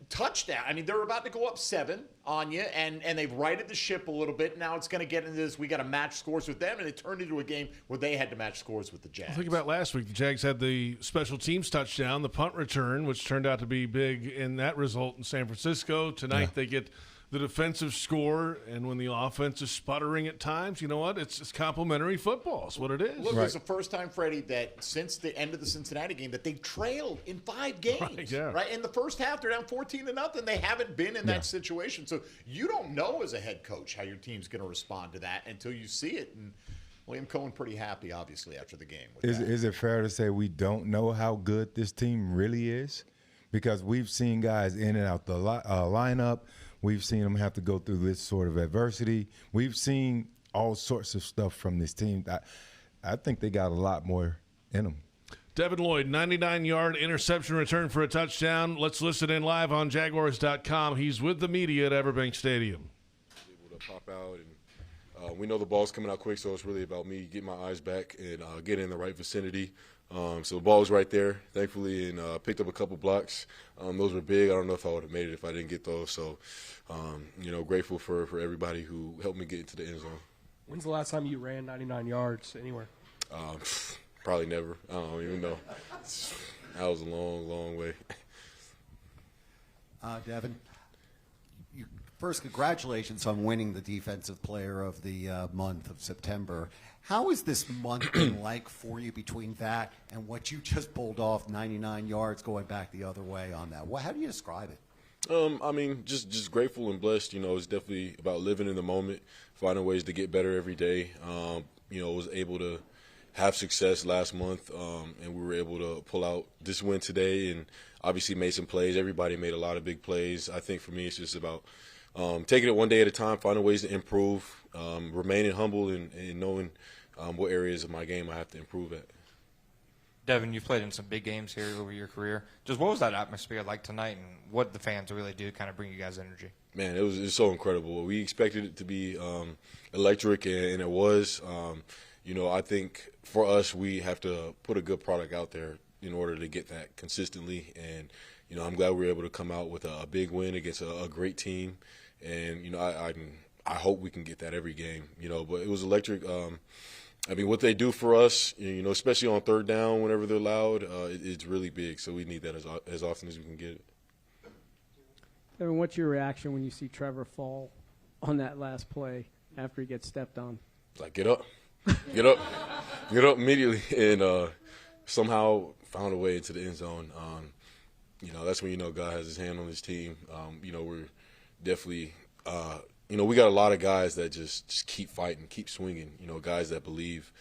touchdown. I mean, they're about to go up 7 on you, and they've righted the ship a little bit. Now it's going to get into this, we got to match scores with them, and it turned into a game where they had to match scores with the Jags. Think about last week. The Jags had the special teams touchdown, the punt return, which turned out to be big in that result in San Francisco. Tonight they get the defensive score, and when the offense is sputtering at times, you know what? It's complimentary football. It's what it is. Look, it's the first time, Freddie, that since the end of the Cincinnati game that they've trailed in 5 games. Right? In the first half, they're down 14-0. They haven't been in that situation. So you don't know as a head coach how your team's going to respond to that until you see it. And Liam Cohen pretty happy, obviously, after the game. Is it fair to say we don't know how good this team really is? Because we've seen guys in and out the lineup. We've seen them have to go through this sort of adversity. We've seen all sorts of stuff from this team. I think they got a lot more in them. Devin Lloyd, 99-yard interception return for a touchdown. Let's listen in live on Jaguars.com. He's with the media at Everbank Stadium. Able to pop out, and we know the ball's coming out quick, so it's really about me getting my eyes back and getting in the right vicinity. So the ball was right there, thankfully, and picked up a couple blocks. Those were big. I don't know if I would have made it if I didn't get those. So, grateful for everybody who helped me get into the end zone. When's the last time you ran 99 yards anywhere? Probably never. I don't even know. That was a long, long way. Devin, first, congratulations on winning the Defensive Player of the month of September. How has this month been like for you between that and what you just pulled off 99 yards going back the other way on that? How do you describe it? I mean, just grateful and blessed. It's definitely about living in the moment, finding ways to get better every day. Was able to have success last month, and we were able to pull out this win today and obviously made some plays. Everybody made a lot of big plays. I think for me it's just about taking it one day at a time, finding ways to improve, remaining humble and knowing what areas of my game I have to improve at. Devin, you've played in some big games here over your career. Just what was that atmosphere like tonight, and what did the fans really do to kind of bring you guys energy? Man, it was so incredible. We expected it to be electric, and it was. I think for us, we have to put a good product out there in order to get that consistently. And, I'm glad we were able to come out with a big win against a great team. And, I hope we can get that every game, But it was electric. What they do for us, especially on third down whenever they're loud, it's really big. So we need that as often as we can get it. Devin, what's your reaction when you see Trevor fall on that last play after he gets stepped on? Like, get up. Get up immediately, and somehow found a way into the end zone. That's when God has his hand on his team. We're definitely, we got a lot of guys that just keep fighting, keep swinging. Guys that believe.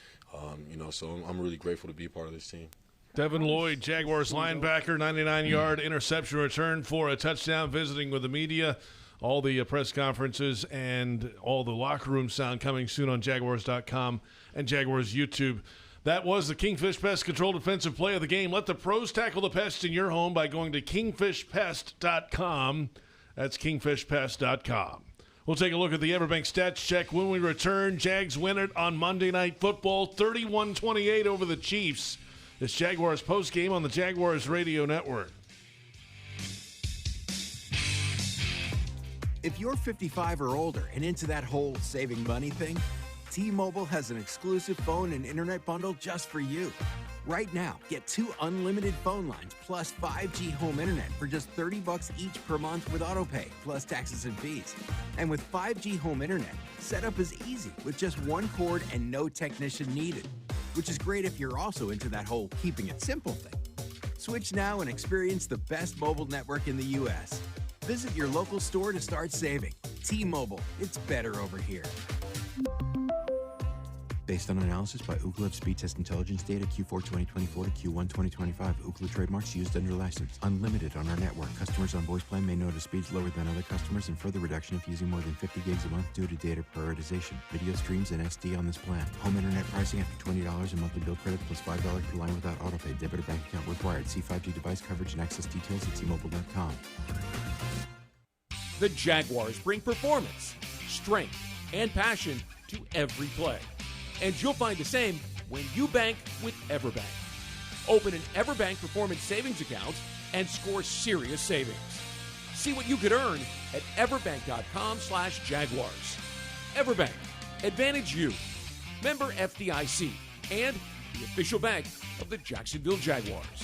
So I'm really grateful to be a part of this team. Devin Lloyd, Jaguars linebacker, 99-yard interception return for a touchdown, visiting with the media. All the press conferences and all the locker room sound coming soon on Jaguars.com and Jaguars YouTube. That was the Kingfish Pest Control defensive play of the game. Let the pros tackle the pest in your home by going to kingfishpest.com. That's kingfishpest.com. We'll take a look at the Everbank stats check when we return. Jags win it on Monday Night Football, 31-28 over the Chiefs. It's Jaguars postgame on the Jaguars Radio Network. If you're 55 or older and into that whole saving money thing, T-Mobile has an exclusive phone and internet bundle just for you. Right now, get 2 unlimited phone lines plus 5G home internet for just $30 each per month with autopay, plus taxes and fees. And with 5G home internet, setup is easy with just one cord and no technician needed, which is great if you're also into that whole keeping it simple thing. Switch now and experience the best mobile network in the U.S. Visit your local store to start saving. T-Mobile, it's better over here. Based on analysis by Ookla of speed test intelligence data Q4 2024 to Q1 2025, Ookla trademarks used under license. Unlimited on our network. Customers on voice plan may notice speeds lower than other customers and further reduction if using more than 50 gigs a month due to data prioritization. Video streams and SD on this plan. Home internet pricing after $20 a monthly bill credit plus $5 per line without autopay. Debit or bank account required. See 5G device coverage and access details at T-Mobile.com. The Jaguars bring performance, strength, and passion to every play. And you'll find the same when you bank with Everbank. Open an Everbank Performance Savings account and score serious savings. See what you could earn at everbank.com/Jaguars. Everbank, Advantage You. Member FDIC and the official bank of the Jacksonville Jaguars.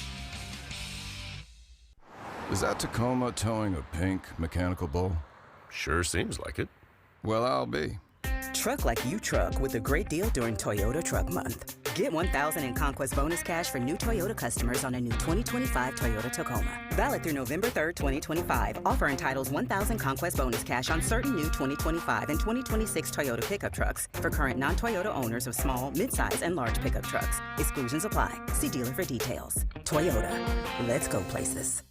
Is that Tacoma towing a pink mechanical bull? Sure seems like it. Well, I'll be. Truck like you truck with a great deal during Toyota Truck Month. Get $1,000 in Conquest bonus cash for new Toyota customers on a new 2025 Toyota Tacoma. Valid through November 3rd, 2025. Offer entitles $1,000 Conquest bonus cash on certain new 2025 and 2026 Toyota pickup trucks for current non-Toyota owners of small, midsize, and large pickup trucks. Exclusions apply. See dealer for details. Toyota. Let's go places.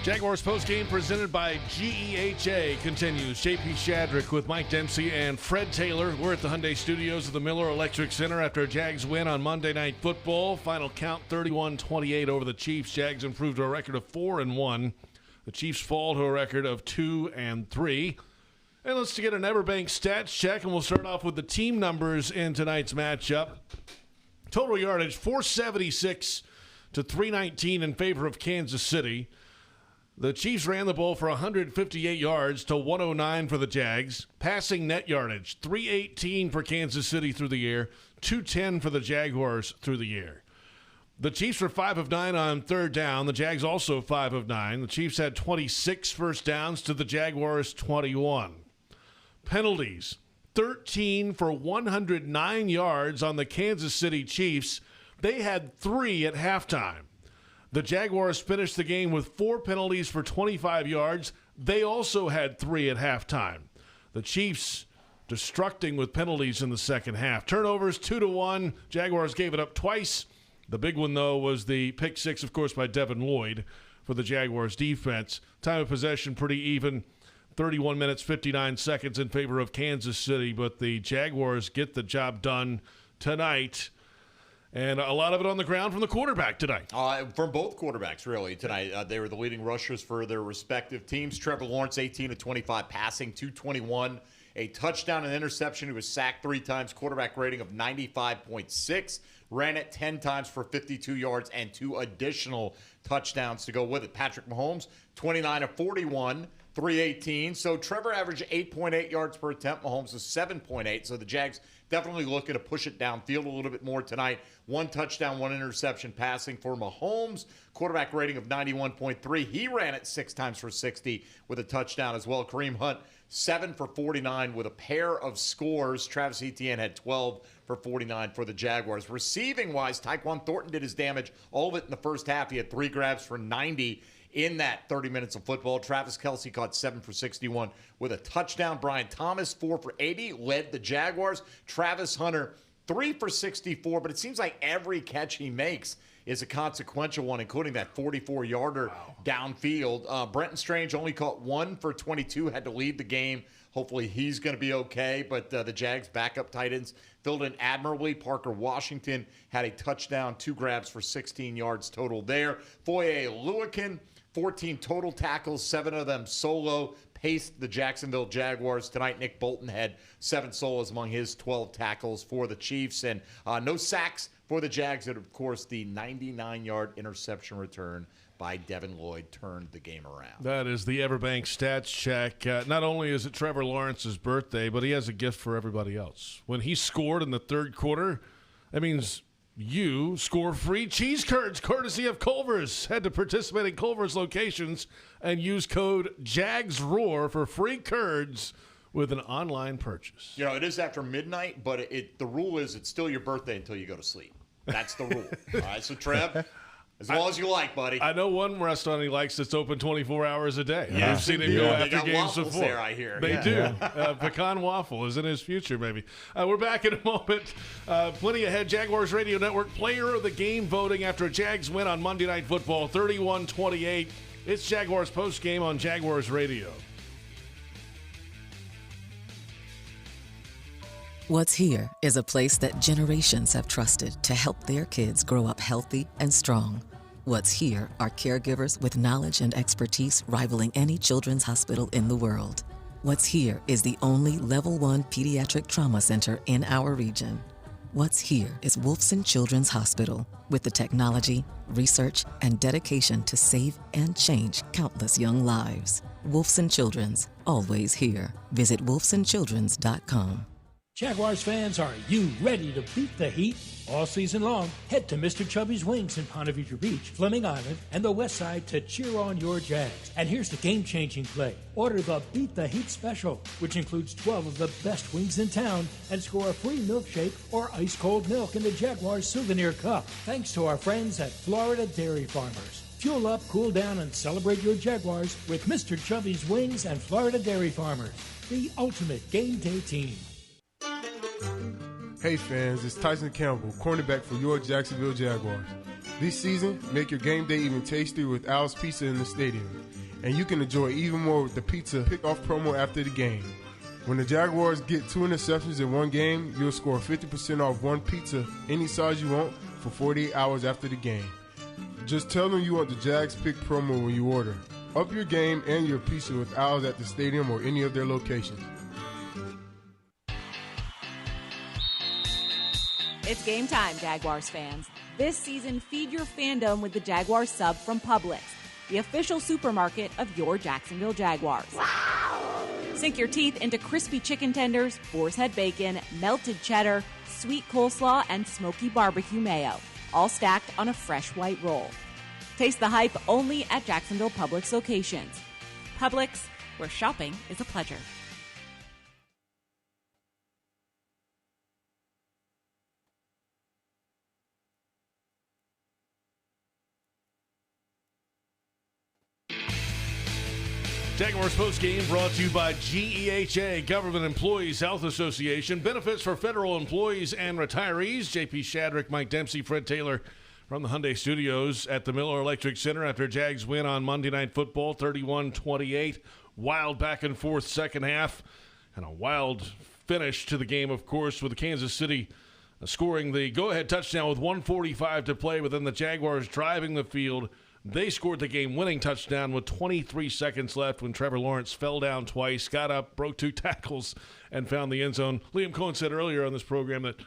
Jaguars postgame presented by G.E.H.A. continues. J.P. Shadrick with Mike Dempsey and Fred Taylor. We're at the Hyundai Studios of the Miller Electric Center after a Jags win on Monday Night Football. Final count 31-28 over the Chiefs. Jags improved to a record of 4-1. The Chiefs fall to a record of 2-3. And let's get an Everbank stats check, and we'll start off with the team numbers in tonight's matchup. Total yardage, 476 to 319 in favor of Kansas City. The Chiefs ran the ball for 158 yards to 109 for the Jags. Passing net yardage, 318 for Kansas City through the air, 210 for the Jaguars through the air. The Chiefs were 5 of 9 on third down. The Jags also 5 of 9. The Chiefs had 26 first downs to the Jaguars 21. penalties. 13 for 109 yards on the Kansas City Chiefs. They had 3 at halftime. The Jaguars finished the game with 4 penalties for 25 yards. They also had 3 at halftime. The Chiefs destructing with penalties in the second half. Turnovers 2-1. Jaguars gave it up twice. The big one, though, was the pick 6, of course, by Devin Lloyd for the Jaguars defense. Time of possession pretty even. 31 minutes, 59 seconds in favor of Kansas City, but the Jaguars get the job done tonight. And a lot of it on the ground from the quarterback tonight. From both quarterbacks, really, tonight. They were the leading rushers for their respective teams. Trevor Lawrence, 18 of 25 passing, 221, a touchdown and interception. He was sacked 3 times, quarterback rating of 95.6. Ran it 10 times for 52 yards and 2 additional touchdowns to go with it. Patrick Mahomes, 29 of 41. 318. So Trevor averaged 8.8 yards per attempt. Mahomes was 7.8. So the Jags definitely looking to push it downfield a little bit more tonight. 1 touchdown, 1 interception passing for Mahomes. Quarterback rating of 91.3. He ran it 6 times for 60 with a touchdown as well. Kareem Hunt, 7 for 49 with a pair of scores. Travis Etienne had 12 for 49 for the Jaguars. Receiving-wise, Tyquan Thornton did his damage. All of it in the first half. He had 3 grabs for 90 in that 30 minutes of football. Travis Kelce caught 7 for 61 with a touchdown. Brian Thomas, 4 for 80, led the Jaguars. Travis Hunter, 3 for 64, but it seems like every catch he makes is a consequential one, including that 44-yarder downfield. Brenton Strange only caught 1 for 22, had to leave the game. Hopefully he's going to be okay, but the Jags' backup tight ends filled in admirably. Parker Washington had a touchdown, 2 grabs for 16 yards total there. Foye Oluokun, 14 total tackles, 7 of them solo, paced the Jacksonville Jaguars tonight. Nick Bolton had 7 solos among his 12 tackles for the Chiefs, and no sacks for the Jags. And, of course, the 99-yard interception return by Devin Lloyd turned the game around. That is the Everbank Stats Check. Not only is it Trevor Lawrence's birthday, but he has a gift for everybody else. When he scored in the third quarter, that means you score free cheese curds courtesy of Culver's. Head to participating Culver's locations and use code JAGSROAR for free curds with an online purchase. You know, it is after midnight, but the rule is it's still your birthday until you go to sleep. That's the rule. All right, so Trev, as long as you like, buddy. I know one restaurant he likes that's open 24 hours a day. Yeah. I've seen him go after they got games waffles before. there, I hear. They do. Pecan waffle is in his future, maybe. We're back in a moment. Plenty ahead. Jaguars Radio Network Player of the Game voting after a Jags win on Monday Night Football, 31-28. It's Jaguars postgame on Jaguars Radio. What's Here is a place that generations have trusted to help their kids grow up healthy and strong. What's Here are caregivers with knowledge and expertise rivaling any children's hospital in the world. What's Here is the only Level 1 pediatric trauma center in our region. What's Here is Wolfson Children's Hospital with the technology, research, and dedication to save and change countless young lives. Wolfson Children's, always here. Visit wolfsonchildrens.com. Jaguars fans, are you ready to beat the heat? All season long, head to Mr. Chubby's Wings in Ponte Vedra Beach, Fleming Island, and the West Side to cheer on your Jags. And here's the game-changing play. Order the Beat the Heat Special, which includes 12 of the best wings in town, and score a free milkshake or ice-cold milk in the Jaguars Souvenir Cup. Thanks to our friends at Florida Dairy Farmers. Fuel up, cool down, and celebrate your Jaguars with Mr. Chubby's Wings and Florida Dairy Farmers, the ultimate game day team. Hey fans, it's Tyson Campbell, cornerback for your Jacksonville Jaguars. This season, make your game day even tastier with Al's Pizza in the stadium. And you can enjoy even more with the pizza pick-off promo after the game. When the Jaguars get 2 interceptions in one game, you'll score 50% off one pizza any size you want for 48 hours after the game. Just tell them you want the Jags Pick promo when you order. Up your game and your pizza with Al's at the stadium or any of their locations. It's game time, Jaguars fans. This season, feed your fandom with the Jaguars sub from Publix, the official supermarket of your Jacksonville Jaguars. Wow. Sink your teeth into crispy chicken tenders, boar's head bacon, melted cheddar, sweet coleslaw, and smoky barbecue mayo, all stacked on a fresh white roll. Taste the hype only at Jacksonville Publix locations. Publix, where shopping is a pleasure. Jaguars postgame brought to you by G.E.H.A, Government Employees Health Association. Benefits for federal employees and retirees. JP Shadrick, Mike Dempsey, Fred Taylor from the Hyundai Studios at the Miller Electric Center after Jags win on Monday Night Football, 31-28. Wild back-and-forth second half and a wild finish to the game, of course, with Kansas City scoring the go-ahead touchdown with 1:45 to play, but then the Jaguars driving the field. They scored the game-winning touchdown with 23 seconds left when Trevor Lawrence fell down twice, got up, broke 2 tackles, and found the end zone. Liam Cohen said earlier on this program that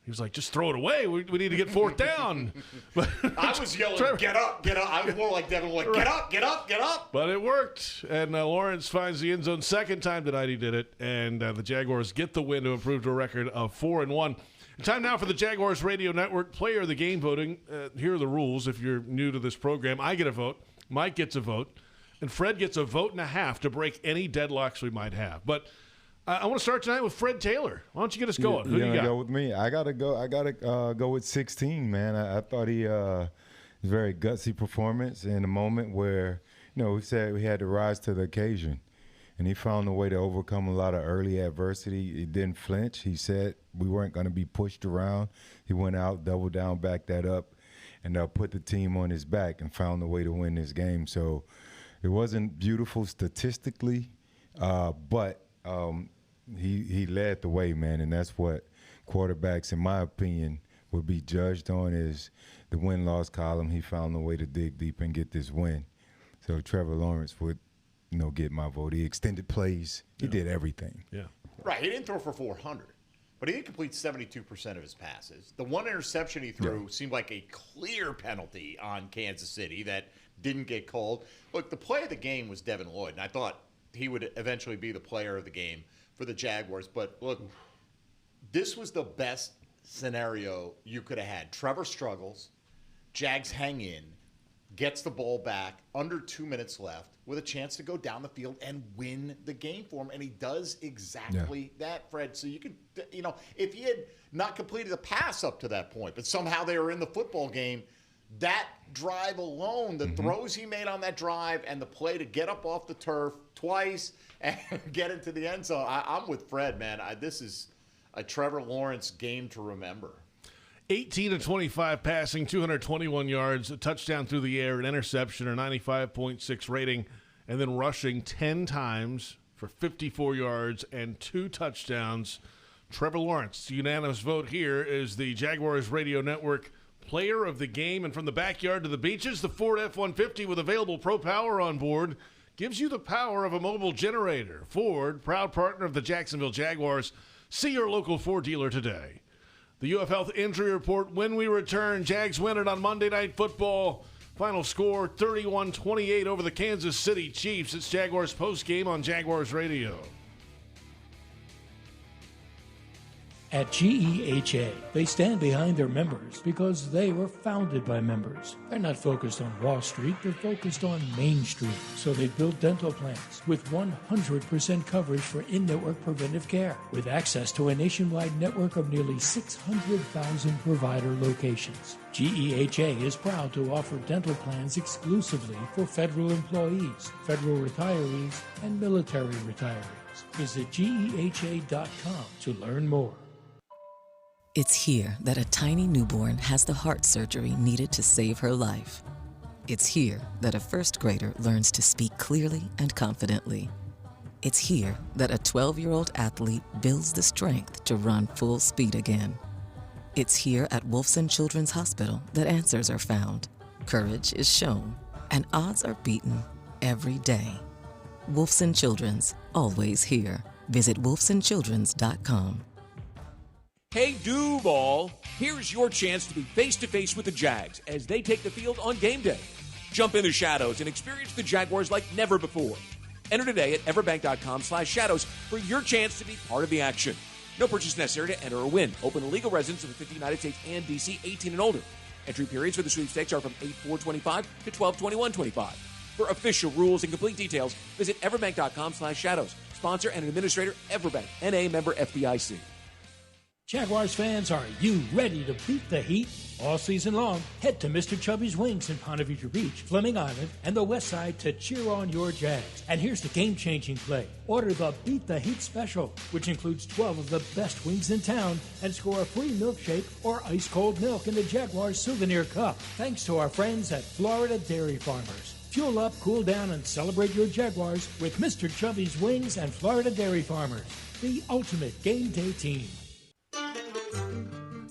he was like, just throw it away. We need to get 4th down. But I was yelling, get up, get up. I was more like Devin Lloyd, get up, get up, get up. But it worked, and Lawrence finds the end zone. Second time tonight he did it, and the Jaguars get the win to improve to a record of 4-1. Time now for the Jaguars Radio Network Player of the Game voting. Here are the rules. If you're new to this program, I get a vote, Mike gets a vote, and Fred gets a vote and a half to break any deadlocks we might have. But I want to start tonight with Fred Taylor. Why don't you get us going? Who do you got? Go with me. I gotta go with 16, man. I thought he was a very gutsy performance in a moment where, we said we had to rise to the occasion. And he found a way to overcome a lot of early adversity. He didn't flinch. He said we weren't going to be pushed around. He went out, doubled down, backed that up, and put the team on his back and found a way to win this game. So it wasn't beautiful statistically, but he led the way, man, and that's what quarterbacks, in my opinion, would be judged on is the win-loss column. He found a way to dig deep and get this win. So Trevor Lawrence would get my vote. He extended plays. He did everything. Yeah. Right. He didn't throw for 400, but he did complete 72% of his passes. The one interception he threw seemed like a clear penalty on Kansas City that didn't get called. Look, the play of the game was Devin Lloyd, and I thought he would eventually be the player of the game for the Jaguars. But look, this was the best scenario you could have had. Trevor struggles. Jags hang in. Gets the ball back, under 2 minutes left, with a chance to go down the field and win the game for him. And he does exactly that, Fred. So you could, if he had not completed the pass up to that point, but somehow they were in the football game, that drive alone, the throws he made on that drive and the play to get up off the turf twice and get into the end zone, I'm with Fred, man. This is a Trevor Lawrence game to remember. 18-25 passing, 221 yards, a touchdown through the air, an interception, a 95.6 rating, and then rushing 10 times for 54 yards and 2 touchdowns. Trevor Lawrence, the unanimous vote here, is the Jaguars Radio Network Player of the Game. And from the backyard to the beaches, the Ford F-150 with available Pro Power on board gives you the power of a mobile generator. Ford, proud partner of the Jacksonville Jaguars. See your local Ford dealer today. The UF Health Injury Report when we return. Jags win it on Monday Night Football. Final score 31-28 over the Kansas City Chiefs. It's Jaguars postgame on Jaguars Radio. At G.E.H.A, they stand behind their members because they were founded by members. They're not focused on Wall Street, they're focused on Main Street. So they built dental plans with 100% coverage for in-network preventive care, with access to a nationwide network of nearly 600,000 provider locations. G.E.H.A is proud to offer dental plans exclusively for federal employees, federal retirees, and military retirees. Visit GEHA.com to learn more. It's here that a tiny newborn has the heart surgery needed to save her life. It's here that a first grader learns to speak clearly and confidently. It's here that a 12-year-old athlete builds the strength to run full speed again. It's here at Wolfson Children's Hospital that answers are found, courage is shown, and odds are beaten every day. Wolfson Children's, always here. Visit wolfsonchildrens.com. Hey, Duval, here's your chance to be face-to-face with the Jags as they take the field on game day. Jump in the shadows and experience the Jaguars like never before. Enter today at everbank.com/shadows for your chance to be part of the action. No purchase necessary to enter or win. Open to legal residents of the 50 United States and D.C., 18 and older. Entry periods for the sweepstakes are from 8/4/25 to 12/21/25. For official rules and complete details, visit everbank.com/shadows. Sponsor and administrator, Everbank, N.A. member FDIC. Jaguars fans, are you ready to beat the heat? All season long, head to Mr. Chubby's Wings in Ponte Vedra Beach, Fleming Island, and the West Side to cheer on your Jags. And here's the game-changing play. Order the Beat the Heat Special, which includes 12 of the best wings in town, and score a free milkshake or ice-cold milk in the Jaguars Souvenir Cup. Thanks to our friends at Florida Dairy Farmers. Fuel up, cool down, and celebrate your Jaguars with Mr. Chubby's Wings and Florida Dairy Farmers, the ultimate game day team.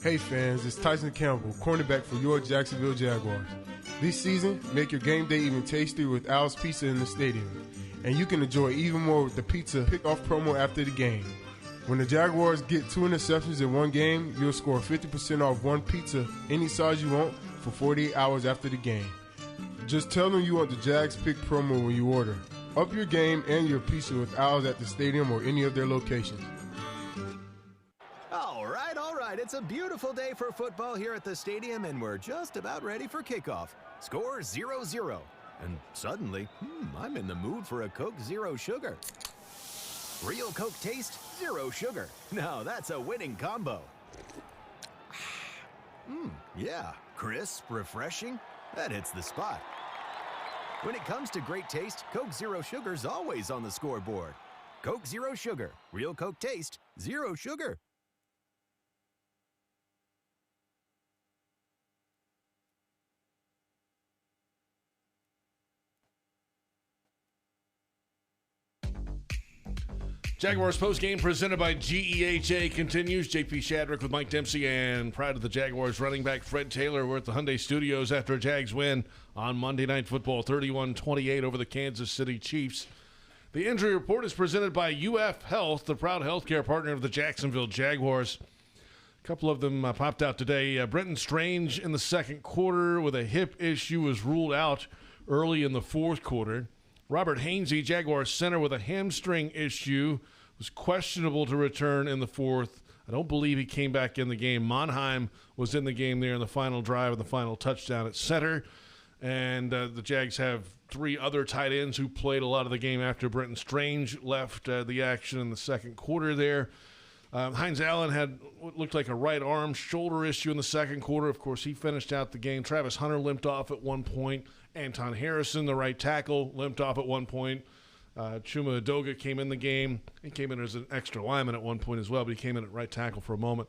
Hey fans, it's Tyson Campbell, cornerback for your Jacksonville Jaguars. This season, make your game day even tastier with Al's Pizza in the stadium. And you can enjoy even more with the pizza pick-off promo after the game. When the Jaguars get 2 interceptions in one game, you'll score 50% off one pizza any size you want for 48 hours after the game. Just tell them you want the Jags Pick promo when you order. Up your game and your pizza with Al's at the stadium or any of their locations. All right. It's a beautiful day for football here at the stadium, and we're just about ready for kickoff. Score 0-0. And suddenly, I'm in the mood for a Coke Zero Sugar. Real Coke taste, zero sugar. Now that's a winning combo. Yeah, crisp, refreshing. That hits the spot. When it comes to great taste, Coke Zero Sugar's always on the scoreboard. Coke Zero Sugar. Real Coke taste, zero sugar. Jaguars postgame presented by G.E.H.A. continues. J.P. Shadrick with Mike Dempsey and pride of the Jaguars running back Fred Taylor. We're at the Hyundai Studios after a Jags win on Monday Night Football, 31-28 over the Kansas City Chiefs. The injury report is presented by UF Health, the proud healthcare partner of the Jacksonville Jaguars. A couple of them popped out today. Brenton Strange in the second quarter with a hip issue was ruled out early in the fourth quarter. Robert Hainsey, Jaguars center, with a hamstring issue, was questionable to return in the fourth. I don't believe he came back in the game. Monheim was in the game there in the final drive of the final touchdown at center. And the Jags have 3 other tight ends who played a lot of the game after Brenton Strange left the action in the second quarter there. Hines Allen had what looked like a right arm shoulder issue in the second quarter. Of course, he finished out the game. Travis Hunter limped off at one point. Anton Harrison, the right tackle, limped off at one point. Chuma Edoga came in the game. He came in as an extra lineman at one point as well, but he came in at right tackle for a moment.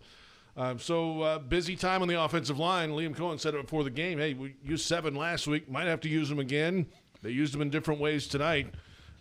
Busy time on the offensive line. Liam Cohen said it before the game. Hey, we used 7 last week. Might have to use them again. They used them in different ways tonight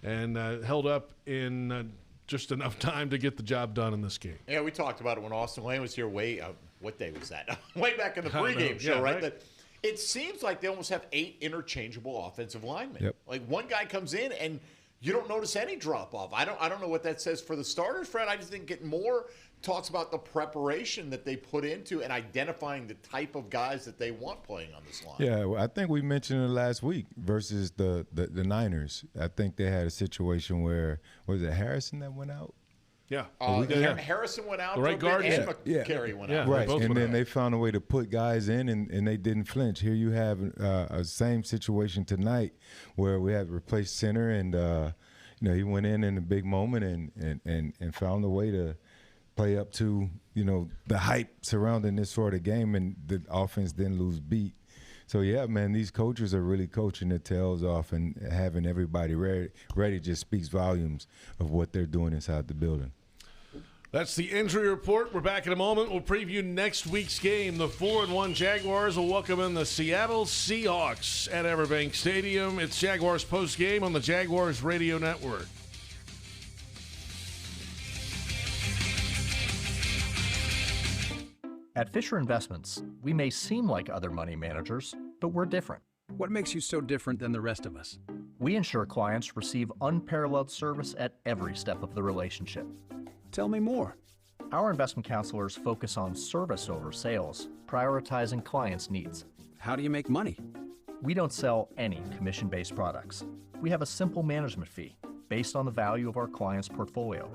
and held up in just enough time to get the job done in this game. Yeah, we talked about it when Austin Lane was here what day was that? Way back in the pregame show, right? That it seems like they almost have 8 interchangeable offensive linemen. Yep. Like one guy comes in and you don't notice any drop off. I don't know what that says for the starters, Fred. I just think it more talks about the preparation that they put into and identifying the type of guys that they want playing on this line. Yeah, well, I think we mentioned it last week versus the Niners. I think they had a situation where, was it Harrison that went out? Yeah. Harrison went out. The right guard and McCary went out. Right, and then they found a way to put guys in, and they didn't flinch. Here you have a same situation tonight where we had to replace center, and he went in a big moment and found a way to play up to the hype surrounding this sort of game, and the offense didn't lose beat. So, yeah, man, these coaches are really coaching their tails off, and having everybody ready just speaks volumes of what they're doing inside the building. That's the injury report. We're back in a moment. We'll preview next week's game. The 4-1 Jaguars will welcome in the Seattle Seahawks at Everbank Stadium. It's Jaguars postgame on the Jaguars Radio Network. At Fisher Investments, we may seem like other money managers, but we're different. What makes you so different than the rest of us? We ensure clients receive unparalleled service at every step of the relationship. Tell me more. Our investment counselors focus on service over sales, prioritizing clients' needs. How do you make money? We don't sell any commission-based products. We have a simple management fee based on the value of our client's portfolio.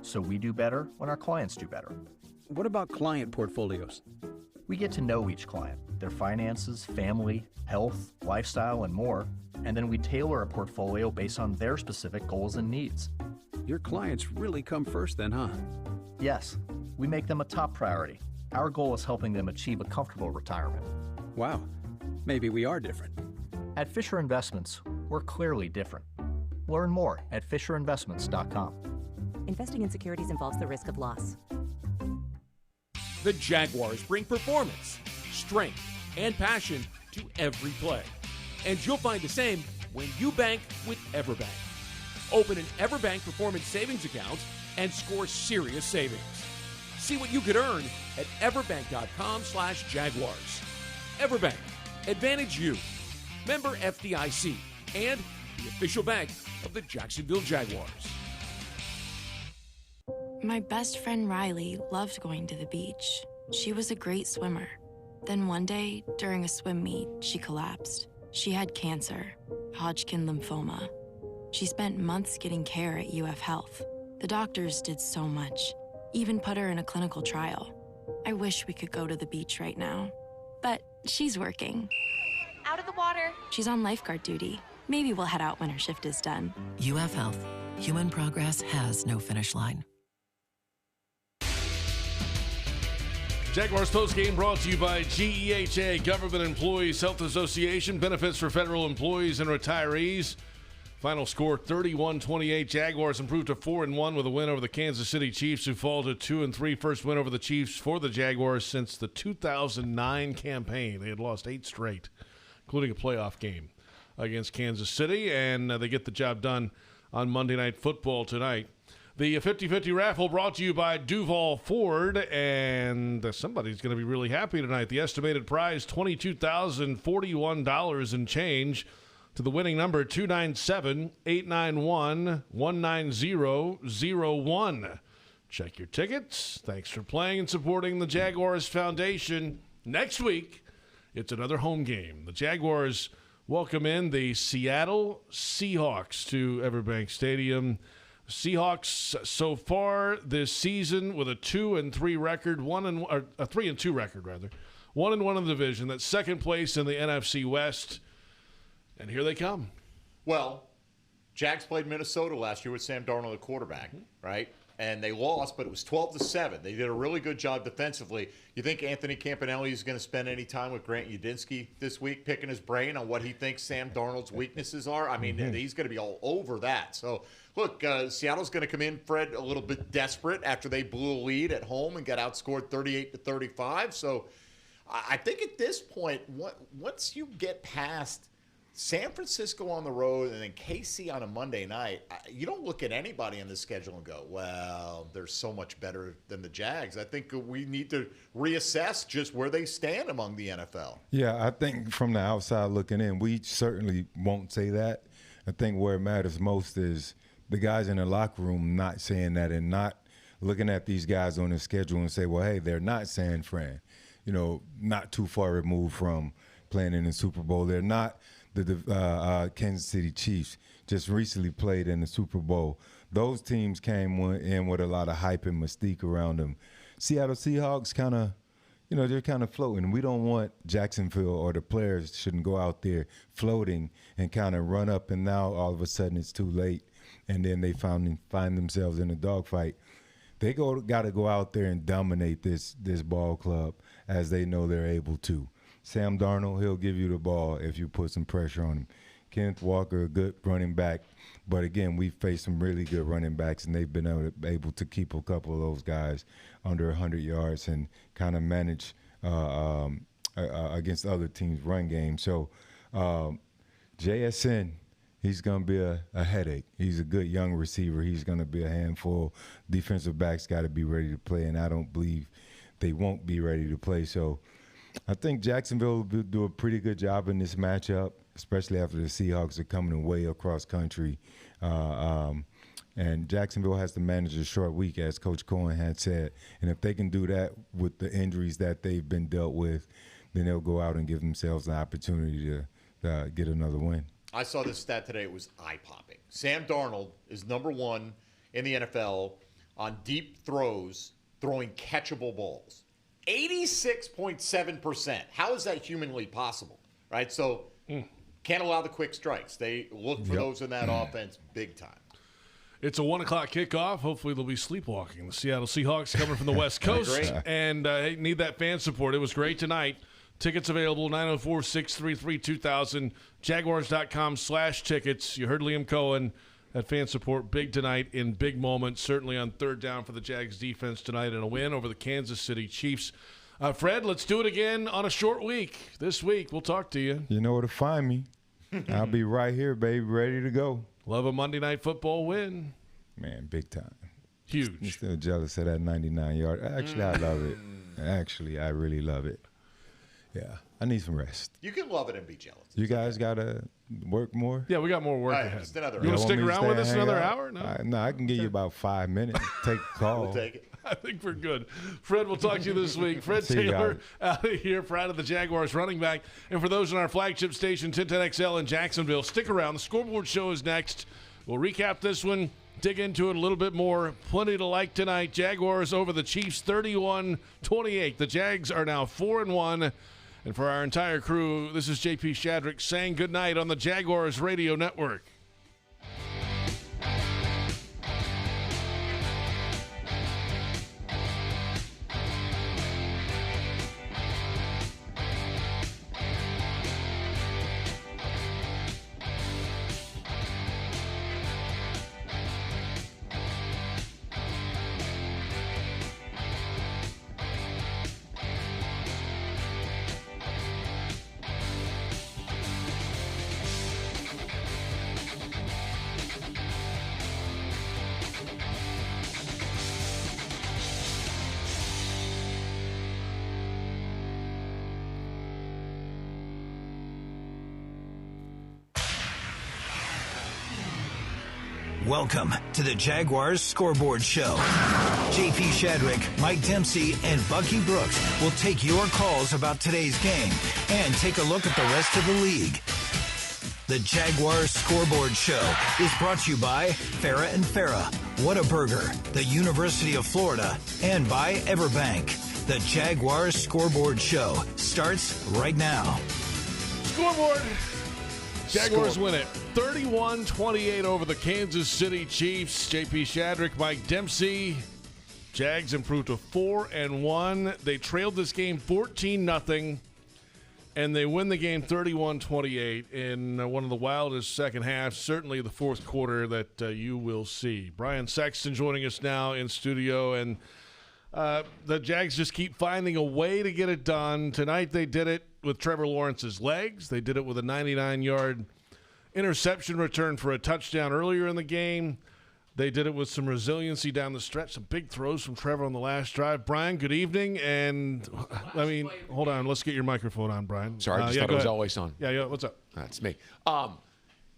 So we do better when our clients do better. What about client portfolios? We get to know each client, their finances, family, health, lifestyle, and more, and then we tailor a portfolio based on their specific goals and needs. Your clients really come first then, huh? Yes. We make them a top priority. Our goal is helping them achieve a comfortable retirement. Wow, maybe we are different. At Fisher Investments, we're clearly different. Learn more at FisherInvestments.com. Investing in securities involves the risk of loss. The Jaguars bring performance, strength, and passion to every play. And you'll find the same when you bank with Everbank. Open an Everbank Performance Savings account and score serious savings. See what you could earn at everbank.com/Jaguars. Everbank, advantage you. Member FDIC and the official bank of the Jacksonville Jaguars. My best friend Riley loved going to the beach. She was a great swimmer. Then one day, during a swim meet, she collapsed. She had cancer, Hodgkin lymphoma. She spent months getting care at UF Health. The doctors did so much, even put her in a clinical trial. I wish we could go to the beach right now. But she's working. Out of the water. She's on lifeguard duty. Maybe we'll head out when her shift is done. UF Health. Human progress has no finish line. Jaguars postgame brought to you by G.E.H.A, Government Employees Health Association. Benefits for federal employees and retirees. Final score 31-28. Jaguars improved to 4-1 with a win over the Kansas City Chiefs, who fall to 2-3. First win over the Chiefs for the Jaguars since the 2009 campaign. They had lost 8 straight, including a playoff game against Kansas City, and they get the job done on Monday Night Football tonight. The 50-50 raffle brought to you by Duval Ford, and somebody's going to be really happy tonight. The estimated prize, $22,041 and change, to the winning number 297-891-19001. Check your tickets. Thanks for playing and supporting the Jaguars Foundation. Next week, it's another home game. The Jaguars welcome in the Seattle Seahawks to Everbank Stadium. Seahawks so far this season with a 2-3 record, a 3-2 record rather, 1-1 in the division. That's second place in the NFC West, and here they come. Well, Jags played Minnesota last year with Sam Darnold, the quarterback, right? And they lost, but it was 12-7. They did a really good job defensively. You think Anthony Campanelli is going to spend any time with Grant Udinski this week, picking his brain on what he thinks Sam Darnold's weaknesses are? I mean, he's going to be all over that. So, look, Seattle's going to come in, Fred, a little bit desperate after they blew a lead at home and got outscored 38-35. So, I think at this point, once you get past San Francisco on the road and then KC on a Monday night, you don't look at anybody on the schedule and go, well, they're so much better than the Jags. I think we need to reassess just where they stand among the NFL. Yeah, I think from the outside looking in, we certainly won't say that. I think where it matters most is the guys in the locker room not saying that and not looking at these guys on the schedule and say, well, hey, they're not San Fran, not too far removed from playing in the Super Bowl. They're not the Kansas City Chiefs, just recently played in the Super Bowl. Those teams came in with a lot of hype and mystique around them. Seattle Seahawks kind of, they're kind of floating. We don't want Jacksonville, or the players shouldn't go out there floating and kind of run up, and now all of a sudden it's too late, and then they find themselves in a dogfight. They got to go out there and dominate this ball club as they know they're able to. Sam Darnold, he'll give you the ball if you put some pressure on him. Kenneth Walker, a good running back. But, again, we've faced some really good running backs, and they've been able to keep a couple of those guys under 100 yards and kind of manage against other teams' run game. So, JSN, he's going to be a headache. He's a good young receiver. He's going to be a handful. Defensive backs got to be ready to play, and I don't believe they won't be ready to play. So, I think Jacksonville will do a pretty good job in this matchup, especially after the Seahawks are coming away across country. And Jacksonville has to manage a short week, as Coach Cohen had said. And if they can do that with the injuries that they've been dealt with, then they'll go out and give themselves an opportunity to get another win. I saw this stat today. It was eye-popping. Sam Darnold is number one in the NFL on deep throws, throwing catchable balls. 86.7%. How is that humanly possible, right? So can't allow the quick strikes. They look for those in that offense big time. It's a 1 o'clock kickoff. Hopefully they'll be sleepwalking. The Seattle Seahawks coming from the West Coast. And need that fan support. It was great tonight. Tickets available, 904-633-2000, Jaguars.com/tickets. You heard Liam Cohen. That fan support big tonight in big moments, certainly on third down for the Jags defense tonight, and a win over the Kansas City Chiefs. Fred, let's do it again on a short week. This week, we'll talk to you. You know where to find me. I'll be right here, baby, ready to go. Love a Monday Night Football win. Man, big time. Huge. I'm still jealous of that 99-yard. Actually, I love it. Actually, I really love it. Yeah, I need some rest. You can love it and be jealous. You guys got to work more? Yeah, we got more work ahead. Just another you want to stick around with us another hour? No, I can give you about 5 minutes. Take a call. We'll take it. I think we're good. Fred, we'll talk to you this week. Fred Taylor out of here, proud of the Jaguars running back. And for those on our flagship station, 1010XL in Jacksonville, stick around. The Scoreboard Show is next. We'll recap this one, dig into it a little bit more. Plenty to like tonight. Jaguars over the Chiefs 31-28. The Jags are now 4-1. And for our entire crew, this is J.P. Shadrick saying goodnight on the Jaguars Radio Network. Welcome to the Jaguars Scoreboard Show. J.P. Shadrick, Mike Dempsey, and Bucky Brooks will take your calls about today's game and take a look at the rest of the league. The Jaguars Scoreboard Show is brought to you by Farrah & Farrah, Whataburger, the University of Florida, and by Everbank. The Jaguars Scoreboard Show starts right now. Scoreboard. Jaguars win it 31-28 over the Kansas City Chiefs. J.P. Shadrick, Mike Dempsey. Jags improved to 4-1. They trailed this game 14-0, and they win the game 31-28 in one of the wildest second halves, certainly the fourth quarter that you will see. Brian Sexton joining us now in studio, and the Jags just keep finding a way to get it done. Tonight they did it with Trevor Lawrence's legs. They did it with a 99-yard interception return for a touchdown earlier in the game. They did it with some resiliency down the stretch, some big throws from Trevor on the last drive. Brian, good evening. And, I mean, hold on. Let's get your microphone on, Brian. Sorry, I just thought it was always on. Yeah, what's up? That's me.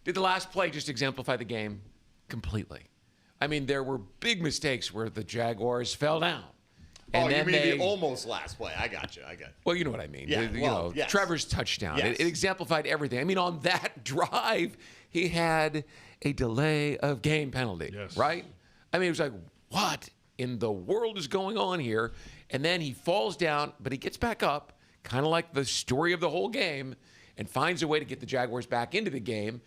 Did the last play just exemplify the game completely? I mean, there were big mistakes where the Jaguars fell down. And you mean the almost last play. I got you. Well, you know what I mean. Yeah, yes. Trevor's touchdown. Yes. It exemplified everything. I mean, on that drive, he had a delay of game penalty, right? I mean, it was like, what in the world is going on here? And then he falls down, but he gets back up, kind of like the story of the whole game, and finds a way to get the Jaguars back into the game,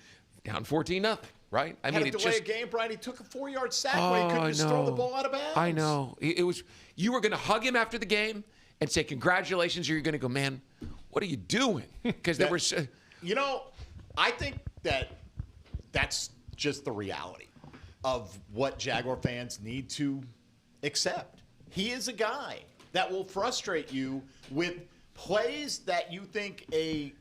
down 14-0. Right? I mean, a delay of game, Brian. He took a 4-yard sack when he couldn't just throw the ball out of bounds. I know. It was. You were going to hug him after the game and say congratulations, or you're going to go, man, what are you doing? Because there were. You know, I think that's just the reality of what Jaguar fans need to accept. He is a guy that will frustrate you with plays that you think a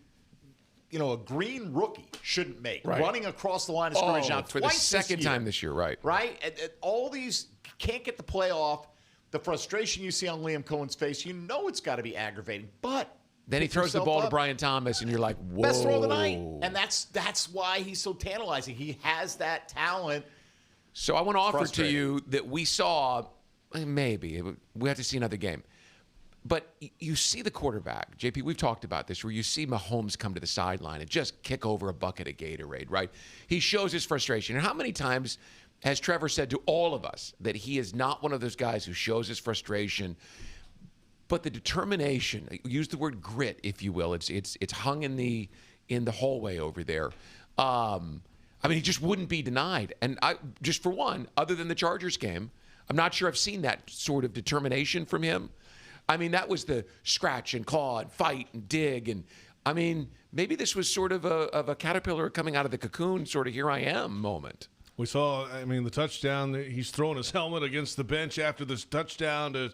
green rookie shouldn't make, running across the line of scrimmage now for the second time this year, right? Right? All these can't get the play off. The frustration you see on Liam Cohen's face, you know it's got to be aggravating. But then he throws the ball to Brian Thomas, and you're like, whoa. Best throw of the night. And that's why he's so tantalizing. He has that talent. So I want to offer to you that we saw, maybe, we have to see another game. But you see the quarterback, JP, we've talked about this, where you see Mahomes come to the sideline and just kick over a bucket of Gatorade, right? He shows his frustration. And how many times has Trevor said to all of us that he is not one of those guys who shows his frustration, but the determination, use the word grit, if you will, it's hung in the hallway over there. I mean, he just wouldn't be denied. And just for one, other than the Chargers game, I'm not sure I've seen that sort of determination from him. I mean, that was the scratch and claw and fight and dig. And, I mean, maybe this was sort of a caterpillar coming out of the cocoon, sort of here I am moment. We saw, the touchdown. He's throwing his helmet against the bench after this touchdown to,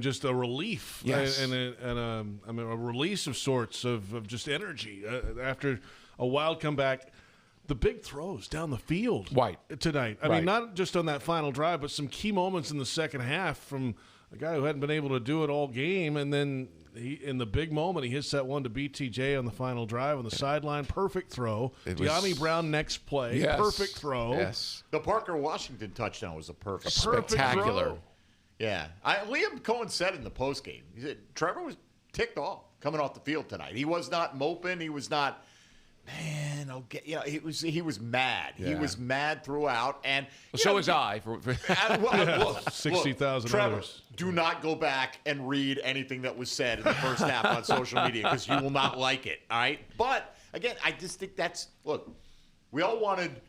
just a relief. Yes. And a release of sorts of just energy after a wild comeback. The big throws down the field tonight. I mean, not just on that final drive, but some key moments in the second half from a guy who hadn't been able to do it all game. And then in the big moment, he hits that one to BTJ on the final drive on the sideline. Perfect throw. De'Ami Brown next play. Yes. Perfect throw. Yes. The Parker Washington touchdown was a perfect Spectacular. throw. Yeah. Liam Cohen said in the postgame, he said Trevor was ticked off coming off the field tonight. He was not moping. He was not... Man, he was mad. Yeah. He was mad throughout, and so was I. 60,000 others. Do not go back and read anything that was said in the first half on social media because you will not like it. All right, but again, I just think look. We all wanted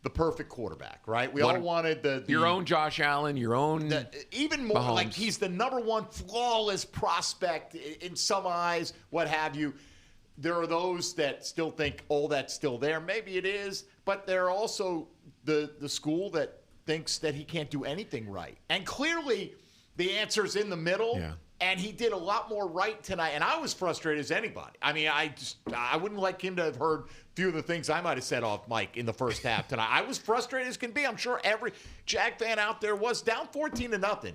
the perfect quarterback, right? We all wanted your own Josh Allen, your own even more Mahomes. like he's the number one flawless prospect in some eyes, what have you. There are those that still think, that's still there. Maybe it is, but there are also the school that thinks that he can't do anything right. And clearly, the answer's in the middle, and he did a lot more right tonight. And I was frustrated as anybody. I mean, I wouldn't like him to have heard a few of the things I might have said off mic in the first half tonight. I was frustrated as can be. I'm sure every Jag fan out there was down 14-0.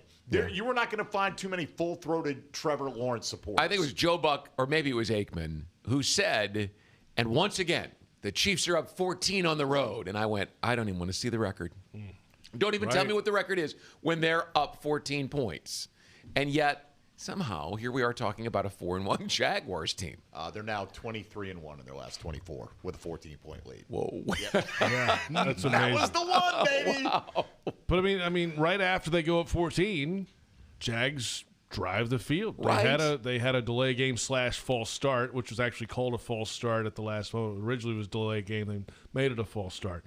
You were not going to find too many full-throated Trevor Lawrence supporters. I think it was Joe Buck, or maybe it was Aikman, who said, and once again, the Chiefs are up 14 on the road. And I went, I don't even want to see the record. Don't even tell me what the record is when they're up 14 points. And yet, somehow, here we are talking about a 4-1 Jaguars team. They're now 23-1 in their last 24 with a 14-point lead. Whoa. Yep. Yeah, that's amazing. That was the one, baby. Wow. But, I mean, right after they go up 14, Jags drive the field. They had a delay game / false start, which was actually called a false start at the last moment. Originally it was a delay game. They made it a false start.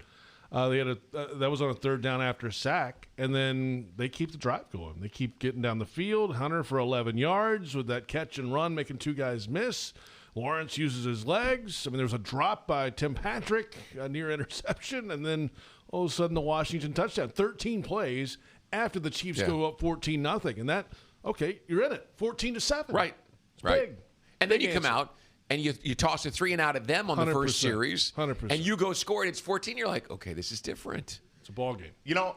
They had that was on a third down after a sack, and then they keep the drive going. They keep getting down the field. Hunter for 11 yards with that catch and run, making two guys miss. Lawrence uses his legs. I mean, there was a drop by Tim Patrick, a near interception, and then all of a sudden the Washington touchdown. 13 plays after the Chiefs go up 14-0, and that. Okay, you're in it. 14-7. Right. It's big. And then you come out and you toss a 3 and out at them on the first series. 100%. And you go score and it's 14. You're like, okay, this is different. It's a ball game.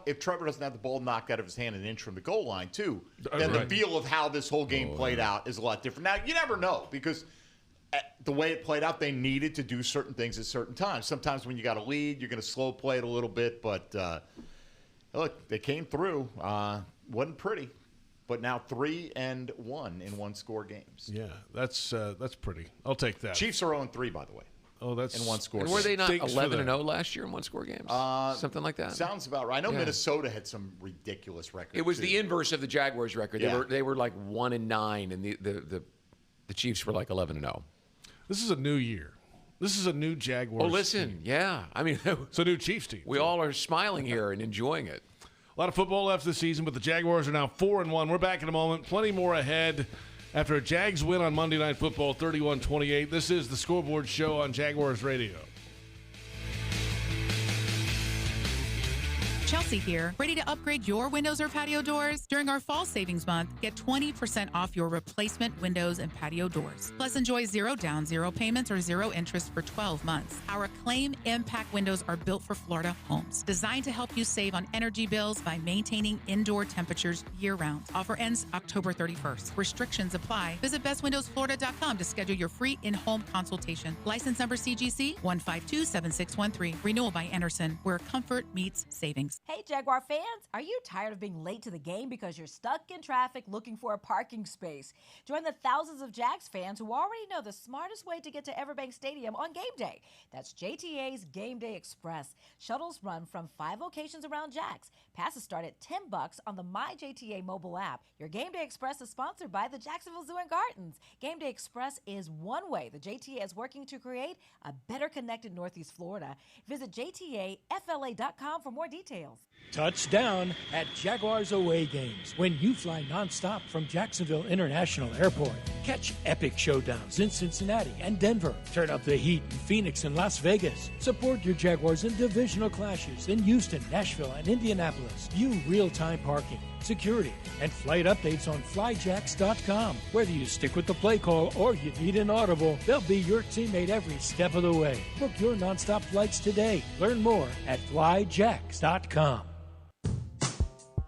If Trevor doesn't have the ball knocked out of his hand an inch from the goal line, too, then the feel of how this whole game played out is a lot different. Now, you never know because the way it played out, they needed to do certain things at certain times. Sometimes when you got a lead, you're going to slow play it a little bit. But, look, they came through. Wasn't pretty. But now 3-1 in one-score games. Yeah, that's pretty. I'll take that. Chiefs are 0-3, by the way. Oh, that's in one-score. And were they not 11-0 last year in one-score games? Something like that. Sounds about right. I know Minnesota had some ridiculous records. It was the inverse of the Jaguars' record. Yeah. They were like 1-9, and the Chiefs were like 11-0. This is a new year. This is a new Jaguars. Oh, listen, team. yeah. I mean, it's a new Chiefs team. We all are smiling here and enjoying it. A lot of football left this season, but the Jaguars are now 4-1. We're back in a moment. Plenty more ahead after a Jags win on Monday Night Football, 31-28. This is the Scoreboard Show on Jaguars Radio. Chelsea here. Ready to upgrade your windows or patio doors? During our fall savings month, get 20% off your replacement windows and patio doors. Plus, enjoy 0 down, 0 payments, or 0 interest for 12 months. Our Acclaim Impact windows are built for Florida homes, designed to help you save on energy bills by maintaining indoor temperatures year-round. Offer ends October 31st. Restrictions apply. Visit bestwindowsflorida.com to schedule your free in-home consultation. License number CGC 1527613. Renewal by Anderson, where comfort meets savings. Hey, Jaguar fans, are you tired of being late to the game because you're stuck in traffic looking for a parking space? Join the thousands of Jags fans who already know the smartest way to get to Everbank Stadium on game day. That's JTA's Game Day Express. Shuttles run from 5 locations around Jax. Passes start at $10 on the MyJTA mobile app. Your Game Day Express is sponsored by the Jacksonville Zoo and Gardens. Game Day Express is one way the JTA is working to create a better connected Northeast Florida. Visit JTAFLA.com for more details. Touchdown at Jaguars away games. When you fly nonstop from Jacksonville International Airport, catch epic showdowns in Cincinnati and Denver. Turn up the heat in Phoenix and Las Vegas. Support your Jaguars in divisional clashes in Houston, Nashville, and Indianapolis. View real-time parking, security, and flight updates on flyjacks.com. Whether you stick with the play call or you need an audible, they'll be your teammate every step of the way. Book your nonstop flights today. Learn more at flyjacks.com.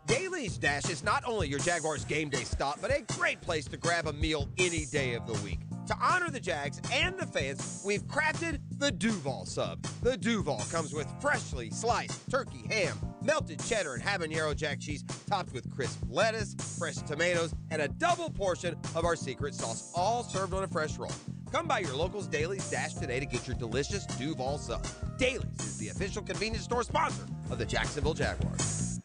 Daly's Dash is not only your Jaguars game day stop, but a great place to grab a meal any day of the week. To honor the Jags and the fans, we've crafted the Duval Sub. The Duval comes with freshly sliced turkey ham, melted cheddar and habanero jack cheese, topped with crisp lettuce, fresh tomatoes, and a double portion of our secret sauce, all served on a fresh roll. Come by your local's Daly's Dash today to get your delicious Duval Sub. Daly's is the official convenience store sponsor of the Jacksonville Jaguars.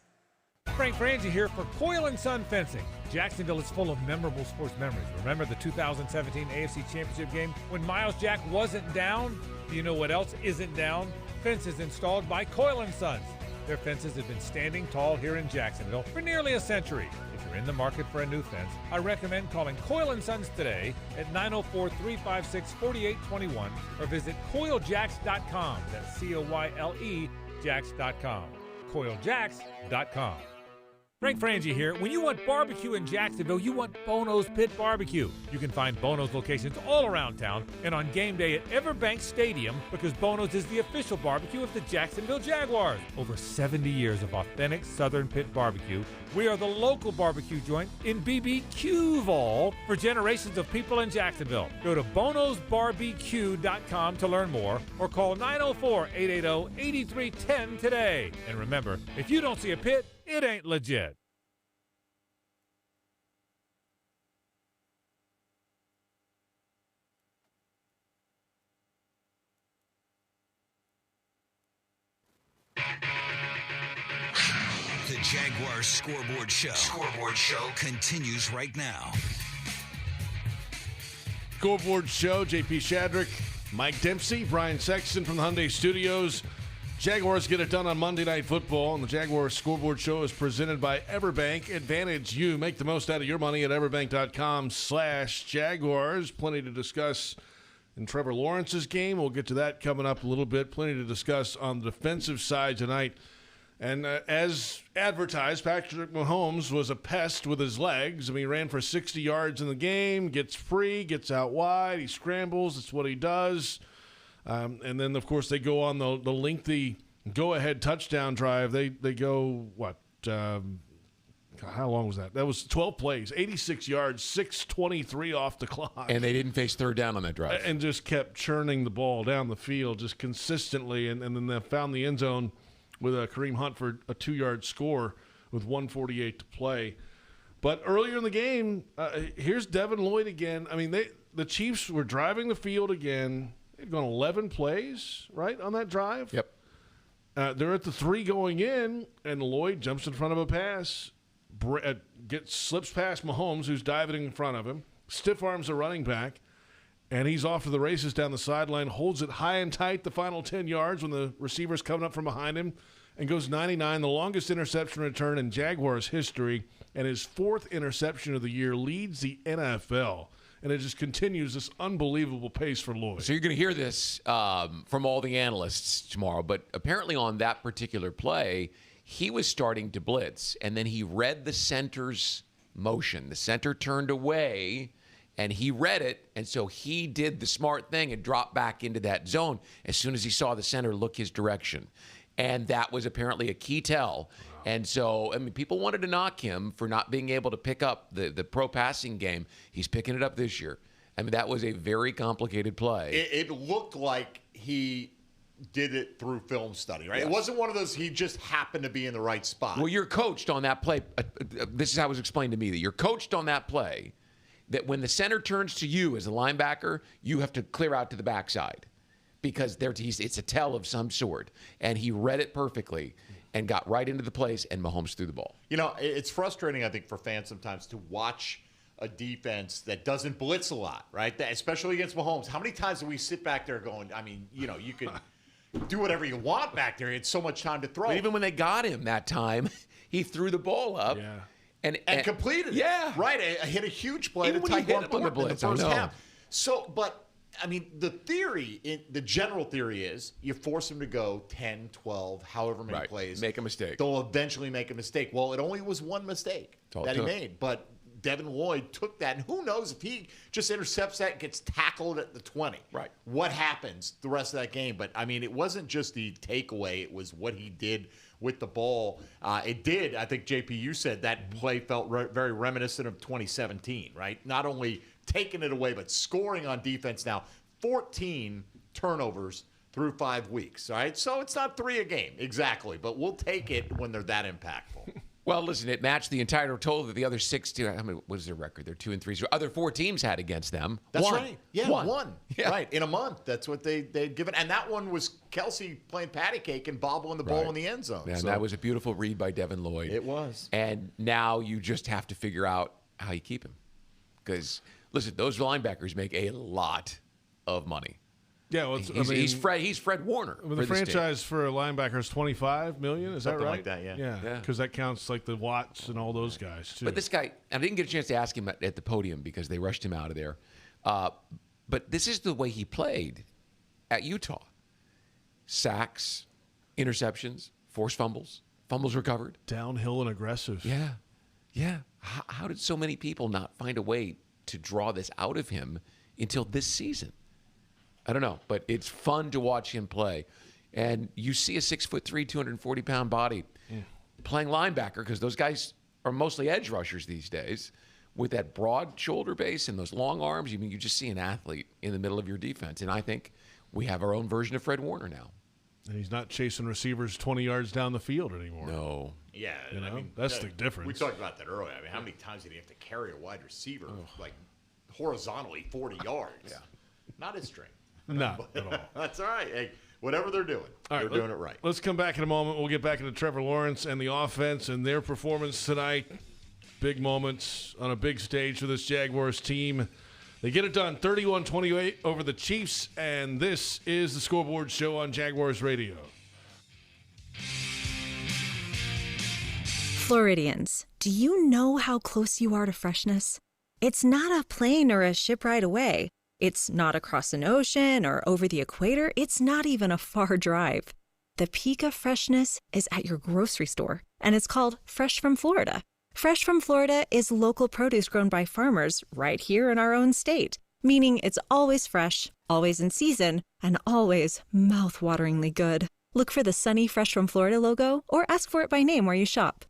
Frank Frangie here for Coyle & Son Fencing. Jacksonville is full of memorable sports memories. Remember the 2017 AFC Championship game when Miles Jack wasn't down? Do you know what else isn't down? Fences installed by Coyle & Sons. Their fences have been standing tall here in Jacksonville for nearly a century. If you're in the market for a new fence, I recommend calling Coyle & Sons today at 904-356-4821 or visit CoyleJacks.com. That's C-O-Y-L-E Jacks.com. CoyleJacks.com. Frank Frangie here. When you want barbecue in Jacksonville, you want Bono's Pit Barbecue. You can find Bono's locations all around town and on game day at Everbank Stadium because Bono's is the official barbecue of the Jacksonville Jaguars. Over 70 years of authentic Southern Pit Barbecue. We are the local barbecue joint in BBQval for generations of people in Jacksonville. Go to bonosbarbecue.com to learn more or call 904-880-8310 today. And remember, if you don't see a pit, it ain't legit. The Jaguars Scoreboard Show. Scoreboard Show continues right now. Scoreboard Show, J.P. Shadrick, Mike Dempsey, Brian Sexton from the Hyundai Studios. Jaguars get it done on Monday Night Football, and the Jaguars Scoreboard Show is presented by Everbank. Advantage you. Make the most out of your money at everbank.com/Jaguars. Plenty to discuss in Trevor Lawrence's game. We'll get to that coming up a little bit. Plenty to discuss on the defensive side tonight. And as advertised, Patrick Mahomes was a pest with his legs. I mean, he ran for 60 yards in the game, gets free, gets out wide, he scrambles. That's what he does. And then, of course, they go on the lengthy go-ahead touchdown drive. They go, what, how long was that? That was 12 plays, 86 yards, 6:23 off the clock. And they didn't face third down on that drive. And just kept churning the ball down the field just consistently. And then they found the end zone with a Kareem Hunt for a 2-yard score with 1:48 to play. But earlier in the game, here's Devin Lloyd again. I mean, the Chiefs were driving the field again. They'd gone 11 plays, right, on that drive? Yep. They're at the 3 going in, and Lloyd jumps in front of a pass, slips past Mahomes, who's diving in front of him, stiff arms a running back, and he's off to the races down the sideline, holds it high and tight the final 10 yards when the receiver's coming up from behind him, and goes 99, the longest interception return in Jaguars history, and his 4th interception of the year, leads the NFL. And it just continues this unbelievable pace for Lloyd. So you're going to hear this from all the analysts tomorrow, but apparently on that particular play, he was starting to blitz, and then he read the center's motion. The center turned away, and he read it, and so he did the smart thing and dropped back into that zone as soon as he saw the center look his direction. And that was apparently a key tell. And so, I mean, people wanted to knock him for not being able to pick up the pro passing game. He's picking it up this year. I mean, that was a very complicated play. It looked like he did it through film study, right? Yes. It wasn't one of those, he just happened to be in the right spot. Well, you're coached on that play. This is how it was explained to me, that you're coached on that play, that when the center turns to you as a linebacker, you have to clear out to the backside because it's a tell of some sort. And he read it perfectly and got right into the place, and Mahomes threw the ball. You know, it's frustrating, I think, for fans sometimes to watch a defense that doesn't blitz a lot, right? Especially against Mahomes. How many times do we sit back there going, I mean, you know, you could do whatever you want back there. It's so much time to throw. But even when they got him that time, he threw the ball up. Yeah. And completed it. Yeah. Right. I hit a huge play Even to when he hit Tyquan him on the Thornton in the blitz, I first know. half. So, but, I mean, the general theory is you force him to go 10, 12, however many plays. Make a mistake. They'll eventually make a mistake. Well, it only was one mistake that he made. But Devin Lloyd took that, and who knows if he just intercepts that and gets tackled at the 20. Right. What happens the rest of that game? But, I mean, it wasn't just the takeaway. It was what he did with the ball. It did, I think, JP, you said that play felt very reminiscent of 2017, right? Not only taking it away, but scoring on defense now. 14 turnovers through 5 weeks, all right? So it's not 3 a game, exactly, but we'll take it when they're that impactful. Well, listen, it matched the entire total that the other 6 teams, I mean, what is their record? They're 2-3. So other 4 teams had against them. That's One. right. Yeah, one. Yeah. Right, in a month. That's what they'd given. And that one was Kelsey playing patty cake and bobbling the ball in the end zone. And so that was a beautiful read by Devin Lloyd. It was. And now you just have to figure out how you keep him. Because, listen, those linebackers make a lot of money. Yeah, well, he's Fred Warner. I mean, the franchise for a linebacker is $25 million. Is Something that right? like that, yeah. Yeah, because that counts like the Watts and all those guys too. But this guy, I didn't get a chance to ask him at the podium because they rushed him out of there. But this is the way he played at Utah: sacks, interceptions, forced fumbles, fumbles recovered, downhill and aggressive. Yeah. How did so many people not find a way to draw this out of him until this season? I don't know, but it's fun to watch him play. And you see a 6'3", 240-pound body playing linebacker, because those guys are mostly edge rushers these days, with that broad shoulder base and those long arms. I mean, you just see an athlete in the middle of your defense. And I think we have our own version of Fred Warner now. And he's not chasing receivers 20 yards down the field anymore. No. Yeah, You know, I mean, that's the difference. We talked about that earlier. I mean, how many times did he have to carry a wide receiver like horizontally 40 yards? Yeah, not his strength. Not at all. That's all right. Hey, whatever they're doing, they're doing it right. Let's come back in a moment. We'll get back into Trevor Lawrence and the offense and their performance tonight. Big moments on a big stage for this Jaguars team. They get it done 31-28 over the Chiefs, and this is the Scoreboard Show on Jaguars Radio. Floridians, do you know how close you are to freshness? It's not a plane or a ship ride away. It's not across an ocean or over the equator. It's not even a far drive. The peak of freshness is at your grocery store, and it's called Fresh from Florida. Fresh from Florida is local produce grown by farmers right here in our own state, meaning it's always fresh, always in season, and always mouth-wateringly good. Look for the sunny Fresh from Florida logo or ask for it by name where you shop.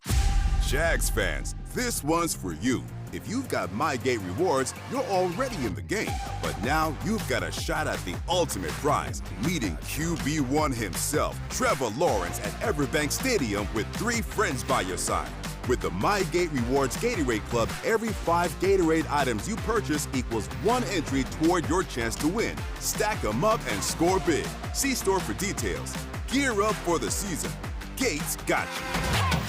Jags fans, this one's for you. If you've got MyGate rewards, you're already in the game. But now you've got a shot at the ultimate prize, meeting QB1 himself, Trevor Lawrence, at Everbank Stadium with 3 friends by your side. With the MyGate Rewards Gatorade Club, every 5 Gatorade items you purchase equals 1 entry toward your chance to win. Stack them up and score big. See store for details. Gear up for the season. Gates got you.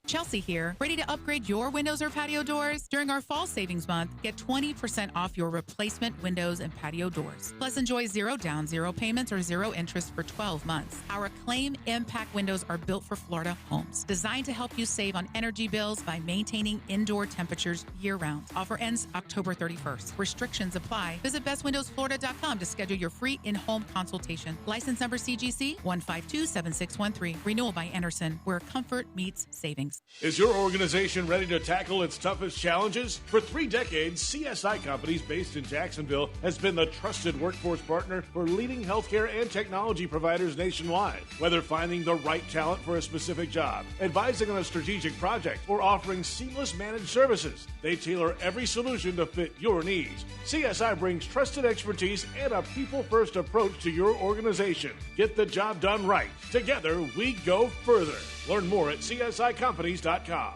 Chelsea here, ready to upgrade your windows or patio doors? During our fall savings month, get 20% off your replacement windows and patio doors. Plus, enjoy 0 down, 0 payments, or 0 interest for 12 months. Our Acclaim Impact windows are built for Florida homes, designed to help you save on energy bills by maintaining indoor temperatures year-round. Offer ends October 31st. Restrictions apply. Visit bestwindowsflorida.com to schedule your free in-home consultation. License number CGC 1527613. Renewal by Anderson, where comfort meets savings. terms. Is your organization ready to tackle its toughest challenges? For 3 decades, CSI Companies, based in Jacksonville, has been the trusted workforce partner for leading healthcare and technology providers nationwide. Whether finding the right talent for a specific job, advising on a strategic project, or offering seamless managed services, they tailor every solution to fit your needs. CSI brings trusted expertise and a people-first approach to your organization. Get the job done right. Together, we go further. Learn more at CSICompanies.com.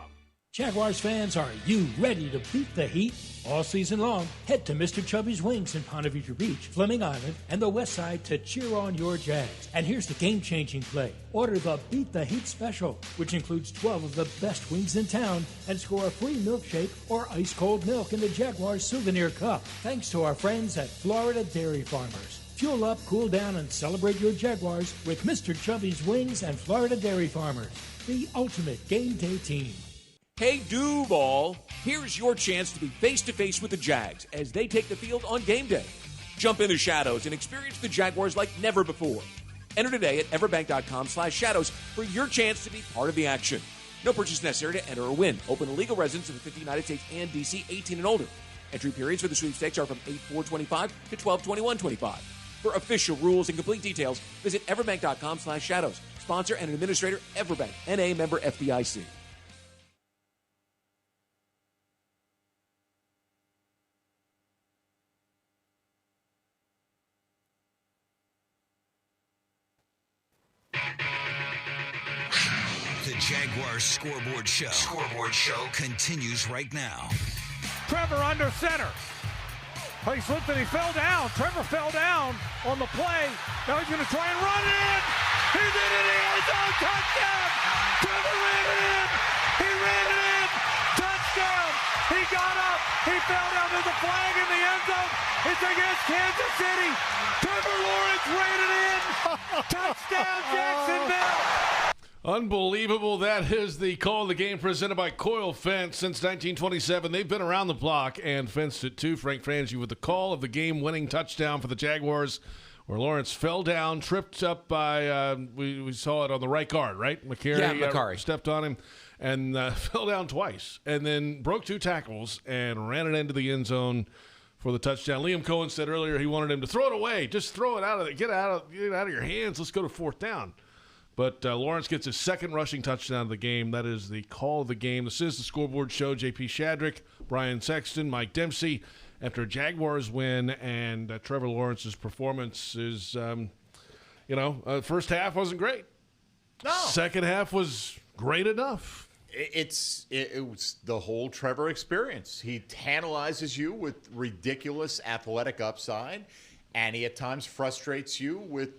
Jaguars fans, are you ready to beat the heat? All season long, head to Mr. Chubby's Wings in Ponte Vedra Beach, Fleming Island, and the West Side to cheer on your Jags. And here's the game-changing play. Order the Beat the Heat Special, which includes 12 of the best wings in town, and score a free milkshake or ice-cold milk in the Jaguars Souvenir Cup. Thanks to our friends at Florida Dairy Farmers. Fuel up, cool down, and celebrate your Jaguars with Mr. Chubby's Wings and Florida Dairy Farmers, the ultimate game day team. Hey, Duval, here's your chance to be face-to-face with the Jags as they take the field on game day. Jump in the shadows and experience the Jaguars like never before. Enter today at everbank.com/shadows for your chance to be part of the action. No purchase necessary to enter or win. Open to legal residents of the 50 United States and D.C., 18 and older. Entry periods for the sweepstakes are from 8/4/25 to 12/21/25. For official rules and complete details, visit everbank.com/shadows. Sponsor and administrator, Everbank, N.A. member FDIC. The Jaguars Scoreboard Show. Scoreboard Show continues right now. Trevor under center. He slipped and he fell down. Trevor fell down on the play. Now he's going to try and run it in. He's in the end zone. Touchdown. Trevor ran it in. He ran it in. Touchdown. He got up. He fell down. There's a flag in the end zone. It's against Kansas City. Trevor Lawrence ran it in. Touchdown, Jacksonville. Unbelievable. That is the call of the game presented by Coil Fence. Since 1927, they've been around the block and fenced it too. Frank Frangie with the call of the game-winning touchdown for the Jaguars, where Lawrence fell down, tripped up by, we saw it on the right guard, right? McCary stepped on him and fell down twice, and then broke 2 tackles and ran it into the end zone for the touchdown. Liam Cohen said earlier he wanted him to throw it away. Just throw it out of it. Get it out of your hands. Let's go to 4th down. But Lawrence gets his second rushing touchdown of the game. That is the call of the game. This is the Scoreboard Show. J.P. Shadrick, Brian Sexton, Mike Dempsey. After a Jaguars win and Trevor Lawrence's performance is, first half wasn't great. No. Second half was great enough. It was the whole Trevor experience. He tantalizes you with ridiculous athletic upside, and he at times frustrates you with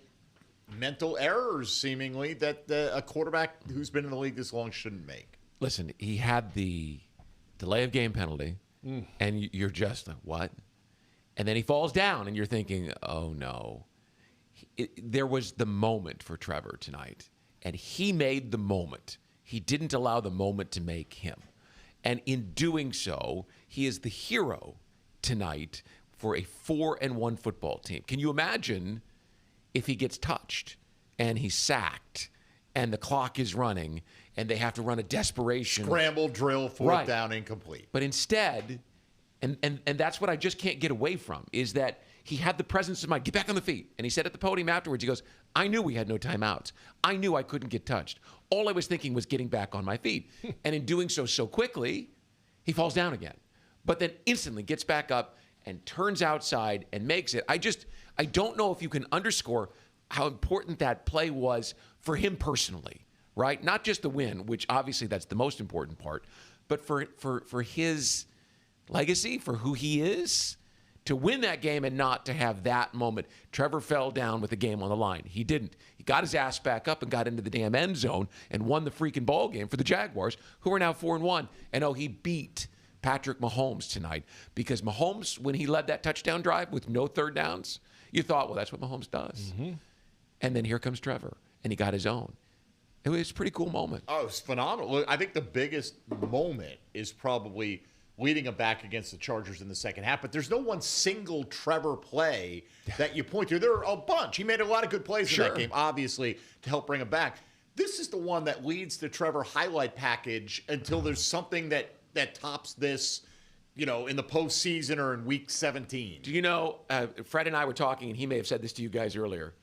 mental errors, seemingly, that a quarterback who's been in the league this long shouldn't make. Listen, he had the delay of game penalty, and you're just like, what? And then he falls down, and you're thinking, oh, no. There was the moment for Trevor tonight, and he made the moment. He didn't allow the moment to make him. And in doing so, he is the hero tonight for a 4-1 football team. Can you imagine if he gets touched and he's sacked and the clock is running and they have to run a desperation scramble drill, 4th down, incomplete? But instead, and that's what I just can't get away from, is that he had the presence of mind. Get back on the feet. And he said at the podium afterwards, he goes, I knew we had no timeouts. I knew I couldn't get touched. All I was thinking was getting back on my feet. And in doing so quickly, he falls down again. But then instantly gets back up and turns outside and makes it. I don't know if you can underscore how important that play was for him personally, right? Not just the win, which obviously that's the most important part, but for his legacy, for who he is, to win that game and not to have that moment. Trevor fell down with the game on the line. He didn't. He got his ass back up and got into the damn end zone and won the freaking ball game for the Jaguars, who are now 4-1. And he beat Patrick Mahomes tonight, because Mahomes, when he led that touchdown drive with no 3rd downs, you thought, well, that's what Mahomes does. Mm-hmm. And then here comes Trevor, and he got his own. It was a pretty cool moment. Oh, it's phenomenal. Look, I think the biggest moment is probably leading him back against the Chargers in the second half, but there's no one single Trevor play that you point to. There are a bunch. He made a lot of good plays in that game, obviously, to help bring him back. this is the one that leads the Trevor highlight package until there's something that tops this, in the postseason or in week 17. Do you know, Fred and I were talking, and he may have said this to you guys earlier.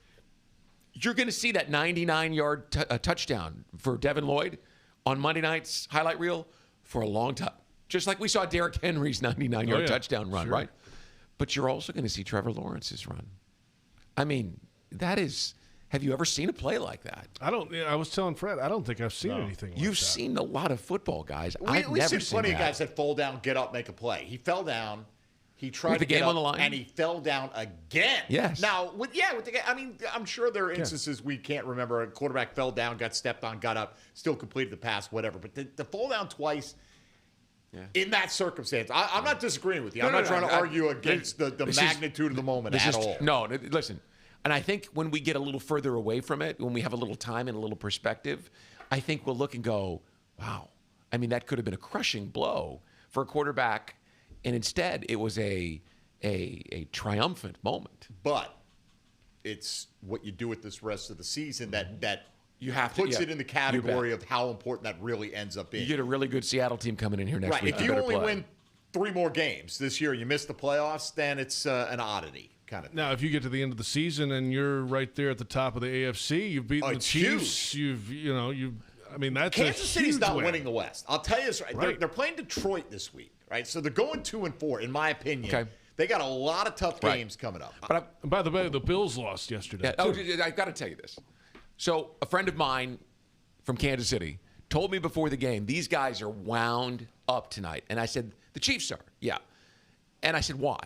You're going to see that 99-yard touchdown for Devin Lloyd on Monday night's highlight reel for a long time. Just like we saw Derrick Henry's 99-yard touchdown run, right? But you're also going to see Trevor Lawrence's run. I mean, that is... Have you ever seen a play like that? I was telling Fred, I don't think I've seen anything like that. You've seen a lot of football guys. We've seen plenty of guys that fall down, get up, make a play. He fell down. He tried with to the game get up, on the line, and he fell down again. Yes. Now, with the game, I mean, I'm sure there are instances we can't remember. A quarterback fell down, got stepped on, got up, still completed the pass, whatever. But to fall down twice in that circumstance, I'm not disagreeing with you. I'm not trying to argue against the magnitude of the moment at all. No, listen. And I think when we get a little further away from it, when we have a little time and a little perspective, I think we'll look and go, wow. I mean, that could have been a crushing blow for a quarterback. And instead, it was a triumphant moment. But it's what you do with this rest of the season that you have to, puts it in the category of how important that really ends up being. You get a really good Seattle team coming in here next week. If you only win 3 more games this year, you miss the playoffs, then it's an oddity. Kind of. Now, if you get to the end of the season and you're right there at the top of the AFC, you've beaten the Chiefs. I mean, that's Kansas City's not win. Winning the West. I'll tell you this right. They're playing Detroit this week, right? So they're going 2-4, in my opinion. Okay. They got a lot of tough games coming up. But by the way, the Bills lost yesterday. I've got to tell you this. So a friend of mine from Kansas City told me before the game, these guys are wound up tonight. And I said, the Chiefs are. Yeah. And I said, why?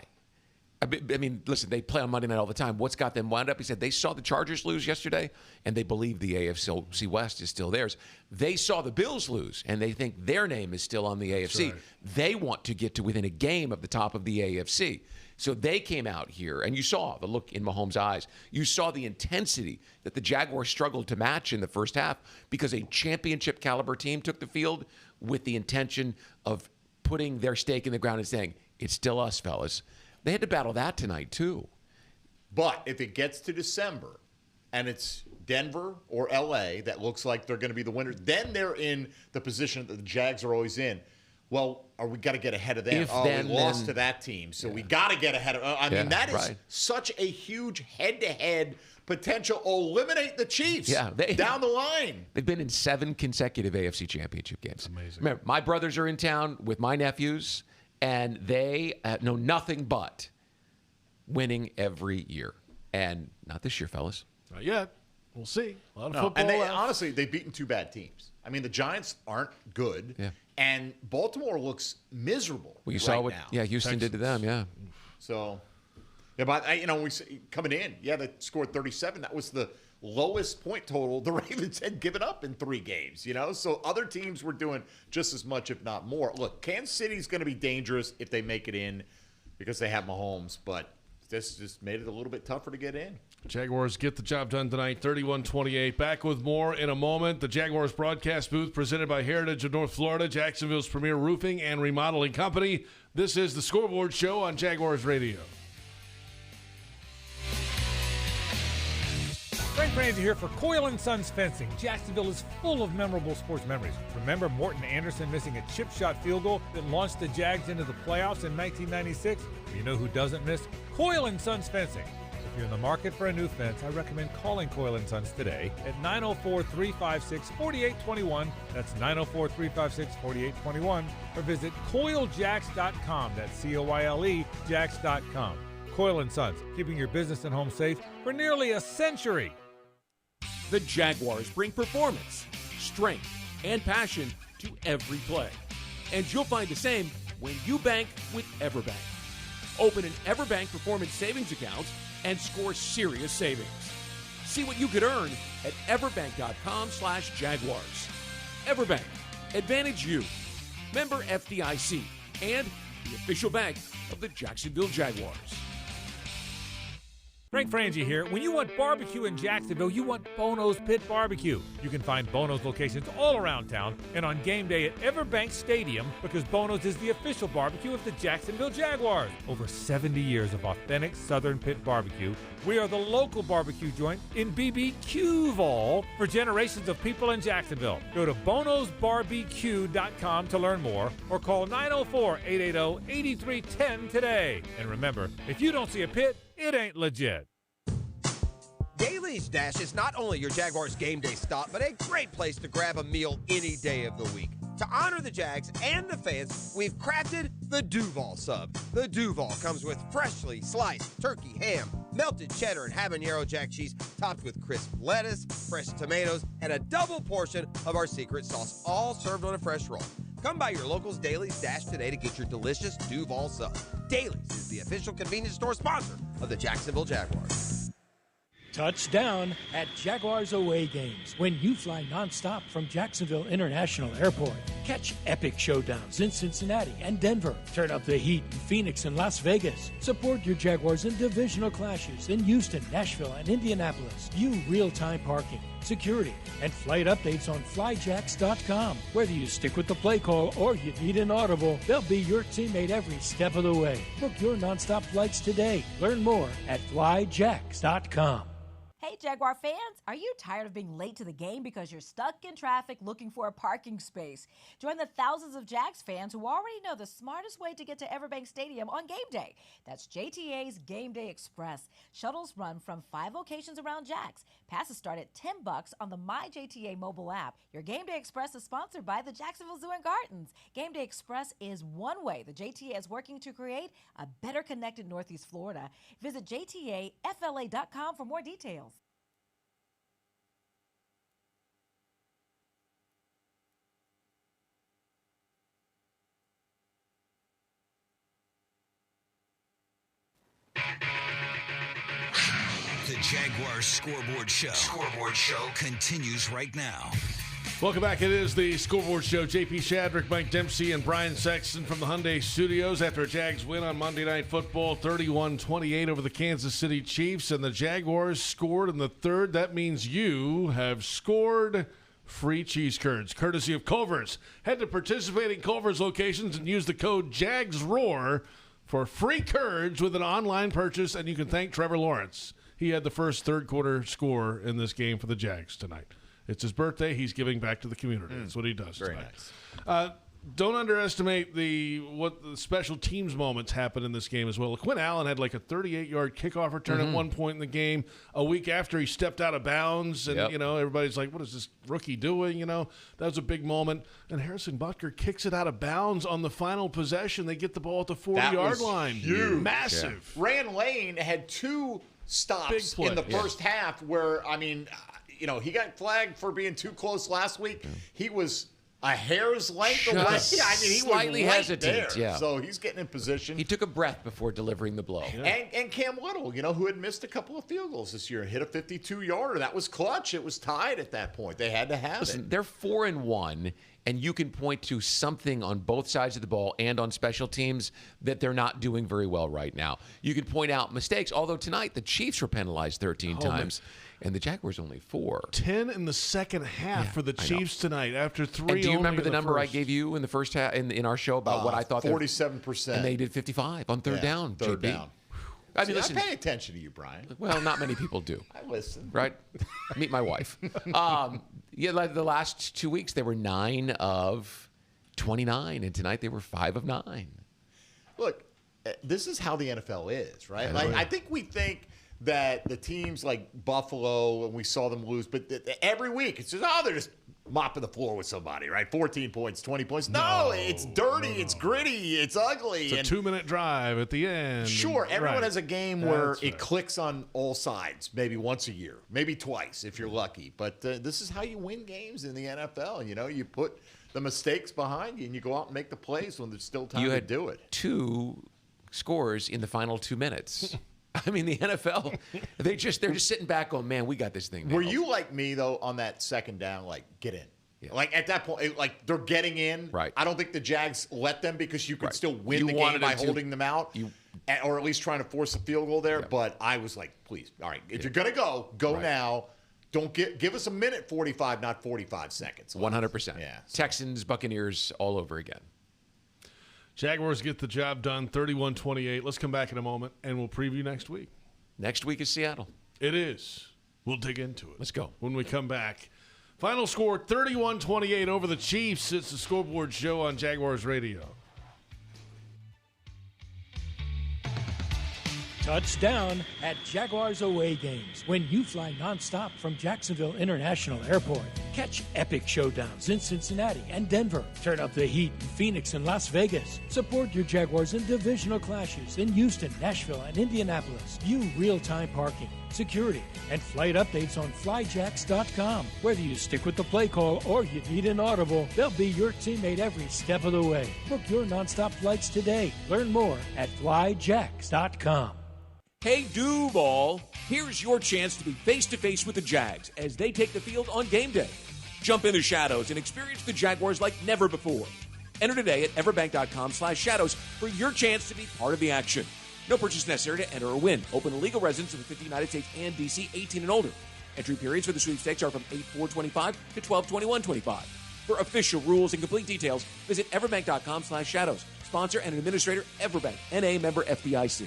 I mean, listen, they play on Monday night all the time. What's got them wound up? He said they saw the Chargers lose yesterday, and they believe the AFC West is still theirs. They saw the Bills lose, and they think their name is still on the AFC. Right. They want to get to within a game of the top of the AFC. So they came out here, and you saw the look in Mahomes' eyes. You saw the intensity that the Jaguars struggled to match in the first half because a championship-caliber team took the field with the intention of putting their stake in the ground and saying, it's still us, fellas. They had to battle that tonight, too. But if it gets to December and it's Denver or L.A. that looks like they're going to be the winners, then they're in the position that the Jags are always in. Well, we got to get ahead of them. We lost to that team, so we got to get ahead of I mean, that is such a huge head-to-head potential. Eliminate the Chiefs down the line. They've been in 7 consecutive AFC championship games. Amazing. Remember, my brothers are in town with my nephews, and they know nothing but winning every year. And not this year, fellas. Not yet. We'll see. A lot of football. And honestly, they've beaten 2 bad teams. I mean, the Giants aren't good. Yeah. And Baltimore looks miserable you saw what now. Houston did to them, So, but coming in, they scored 37. That was the lowest point total the Ravens had given up in 3 games, So other teams were doing just as much, if not more. Look, Kansas City's going to be dangerous if they make it in because they have Mahomes, but this just made it a little bit tougher to get in. Jaguars get the job done tonight, 31-28. Back with more in a moment. The Jaguars broadcast booth presented by Heritage of North Florida, Jacksonville's premier roofing and remodeling company. This is the Scoreboard Show on Jaguars Radio. Frank Frangie here for Coyle & Sons Fencing. Jacksonville is full of memorable sports memories. Remember Morton Anderson missing a chip shot field goal that launched the Jags into the playoffs in 1996? Well, you know who doesn't miss? Coyle & Sons Fencing. If you're in the market for a new fence, I recommend calling Coyle & Sons today at 904-356-4821. That's 904-356-4821. Or visit CoyleJacks.com. That's C-O-Y-L-E, Jacks.com. Coyle & Sons, keeping your business and home safe for nearly a century. The Jaguars bring performance, strength, and passion to every play. And you'll find the same when you bank with Everbank. Open an Everbank Performance Savings account and score serious savings. See what you could earn at everbank.com/Jaguars. Everbank, advantage you. Member FDIC and the official bank of the Jacksonville Jaguars. Frank Frangie here. When you want barbecue in Jacksonville, you want Bono's Pit Barbecue. You can find Bono's locations all around town and on game day at Everbank Stadium because Bono's is the official barbecue of the Jacksonville Jaguars. Over 70 years of authentic Southern Pit Barbecue. We are the local barbecue joint in BBQval for generations of people in Jacksonville. Go to bonosbarbecue.com to learn more or call 904-880-8310 today. And remember, if you don't see a pit, it ain't legit. Daly's Dash is not only your Jaguars game day stop, but a great place to grab a meal any day of the week. To honor the Jags and the fans, we've crafted the Duval Sub. The Duval comes with freshly sliced turkey, ham, melted cheddar, and habanero jack cheese, topped with crisp lettuce, fresh tomatoes, and a double portion of our secret sauce, all served on a fresh roll. Come by your local's Daly's Dash today to get your delicious Duval Sub. Daly's is the official convenience store sponsor of the Jacksonville Jaguars. Touchdown at Jaguars away games when you fly nonstop from Jacksonville International Airport. Catch epic showdowns in Cincinnati and Denver. Turn up the heat in Phoenix and Las Vegas. Support your Jaguars in divisional clashes in Houston, Nashville, and Indianapolis. View real-time parking, security, and flight updates on flyjacks.com. Whether you stick with the play call or you need an audible, they'll be your teammate every step of the way. Book your nonstop flights today. Learn more at flyjacks.com. Hey, Jaguar fans, are you tired of being late to the game because you're stuck in traffic looking for a parking space? Join the thousands of Jags fans who already know the smartest way to get to Everbank Stadium on game day. That's JTA's Game Day Express. Shuttles run from 5 locations around Jags. Passes start at $10 on the MyJTA mobile app. Your Game Day Express is sponsored by the Jacksonville Zoo and Gardens. Game Day Express is one way the JTA is working to create a better connected Northeast Florida. Visit JTAFLA.com for more details. The Jaguars Scoreboard Show continues right now. Welcome back. It is the Scoreboard Show. J.P. Shadrick, Mike Dempsey, and Brian Sexton from the Hyundai Studios after a Jags win on Monday Night Football, 31-28 over the Kansas City Chiefs, and the Jaguars scored in the third. That means you have scored free cheese curds, courtesy of Culver's. Head to participating Culver's locations and use the code JAGSROAR for free curds with an online purchase, and you can thank Trevor Lawrence. He had the first third-quarter score in this game for the Jags tonight. It's his birthday. He's giving back to the community. That's what he does Very tonight. nice. Don't underestimate what the special teams moments happened in this game as well. Quinn Allen had like a 38-yard kickoff return at one point in the game. A week after he stepped out of bounds, and everybody's like, "What is this rookie doing?" That was a big moment. And Harrison Butker kicks it out of bounds on the final possession. They get the ball at the 40-yard line. Huge. Massive. Yeah. Rand Lane had 2 stops in the first half where, he got flagged for being too close last week. He was a hair's length away. He slightly was right hesitant. there. Yeah. So he's getting in position. He took a breath before delivering the blow. Yeah. And Cam Little, who had missed a couple of field goals this year, hit a 52-yarder. That was clutch. It was tied at that point. They had to have it. They're 4-1, and you can point to something on both sides of the ball and on special teams that they're not doing very well right now. You can point out mistakes, although tonight the Chiefs were penalized 13 times. And the Jaguars only 4. 10 in the second half for the Chiefs tonight after 3. And do you remember the number I gave you in the first half in our show about what I thought? 47%. And they did 55 on third down. Third JP. down. I pay attention to you, Brian. Well, not many people do. I listen. Right? Meet my wife. Like the last 2 weeks, they were 9 of 29, and tonight they were 5 of 9. Look, this is how the NFL is, right? I think we think that the teams like Buffalo, and we saw them lose, but every week it's just, they're just mopping the floor with somebody, right? 14 points, 20 points. No, it's dirty, it's gritty, it's ugly. It's a 2-minute drive at the end. Sure, everyone has a game where it clicks on all sides, maybe once a year, maybe twice if you're lucky. But this is how you win games in the NFL. You put the mistakes behind you and you go out and make the plays when there's still time to do it. 2 scores in the final 2 minutes. I mean, the NFL, they're just sitting back going, man, we got this thing now. Were you like me, though, on that second down, like, get in? Yeah. Like at that point, like they're getting in. Right. I don't think the Jags let them because you could still win the wanted game by them to- holding them out, or at least trying to force a field goal there. But I was like, please, all right, if you're gonna go now. Don't give us a minute 45, not 45 seconds. 100%. Yeah. Texans, Buccaneers, all over again. Jaguars get the job done, 31-28. Let's come back in a moment, and we'll preview next week. Next week is Seattle. It is. We'll dig into it. Let's go. When we come back. Final score, 31-28 over the Chiefs. It's the Scoreboard Show on Jaguars Radio. Touchdown at Jaguars away games when you fly nonstop from Jacksonville International Airport. Catch epic showdowns in Cincinnati and Denver. Turn up the heat in Phoenix and Las Vegas. Support your Jaguars in divisional clashes in Houston, Nashville, and Indianapolis. View real-time parking, security, and flight updates on flyjacks.com. Whether you stick with the play call or you need an audible, they'll be your teammate every step of the way. Book your nonstop flights today. Learn more at flyjacks.com. Hey, Duval, here's your chance to be face-to-face with the Jags as they take the field on game day. Jump in the shadows and experience the Jaguars like never before. Enter today at everbank.com/shadows for your chance to be part of the action. No purchase necessary to enter or win. Open to legal residents of the 50 United States and D.C., 18 and older. Entry periods for the sweepstakes are from 8/4/25 to 12/21/25. For official rules and complete details, visit everbank.com/shadows. Sponsor and administrator, Everbank, N.A. member FDIC.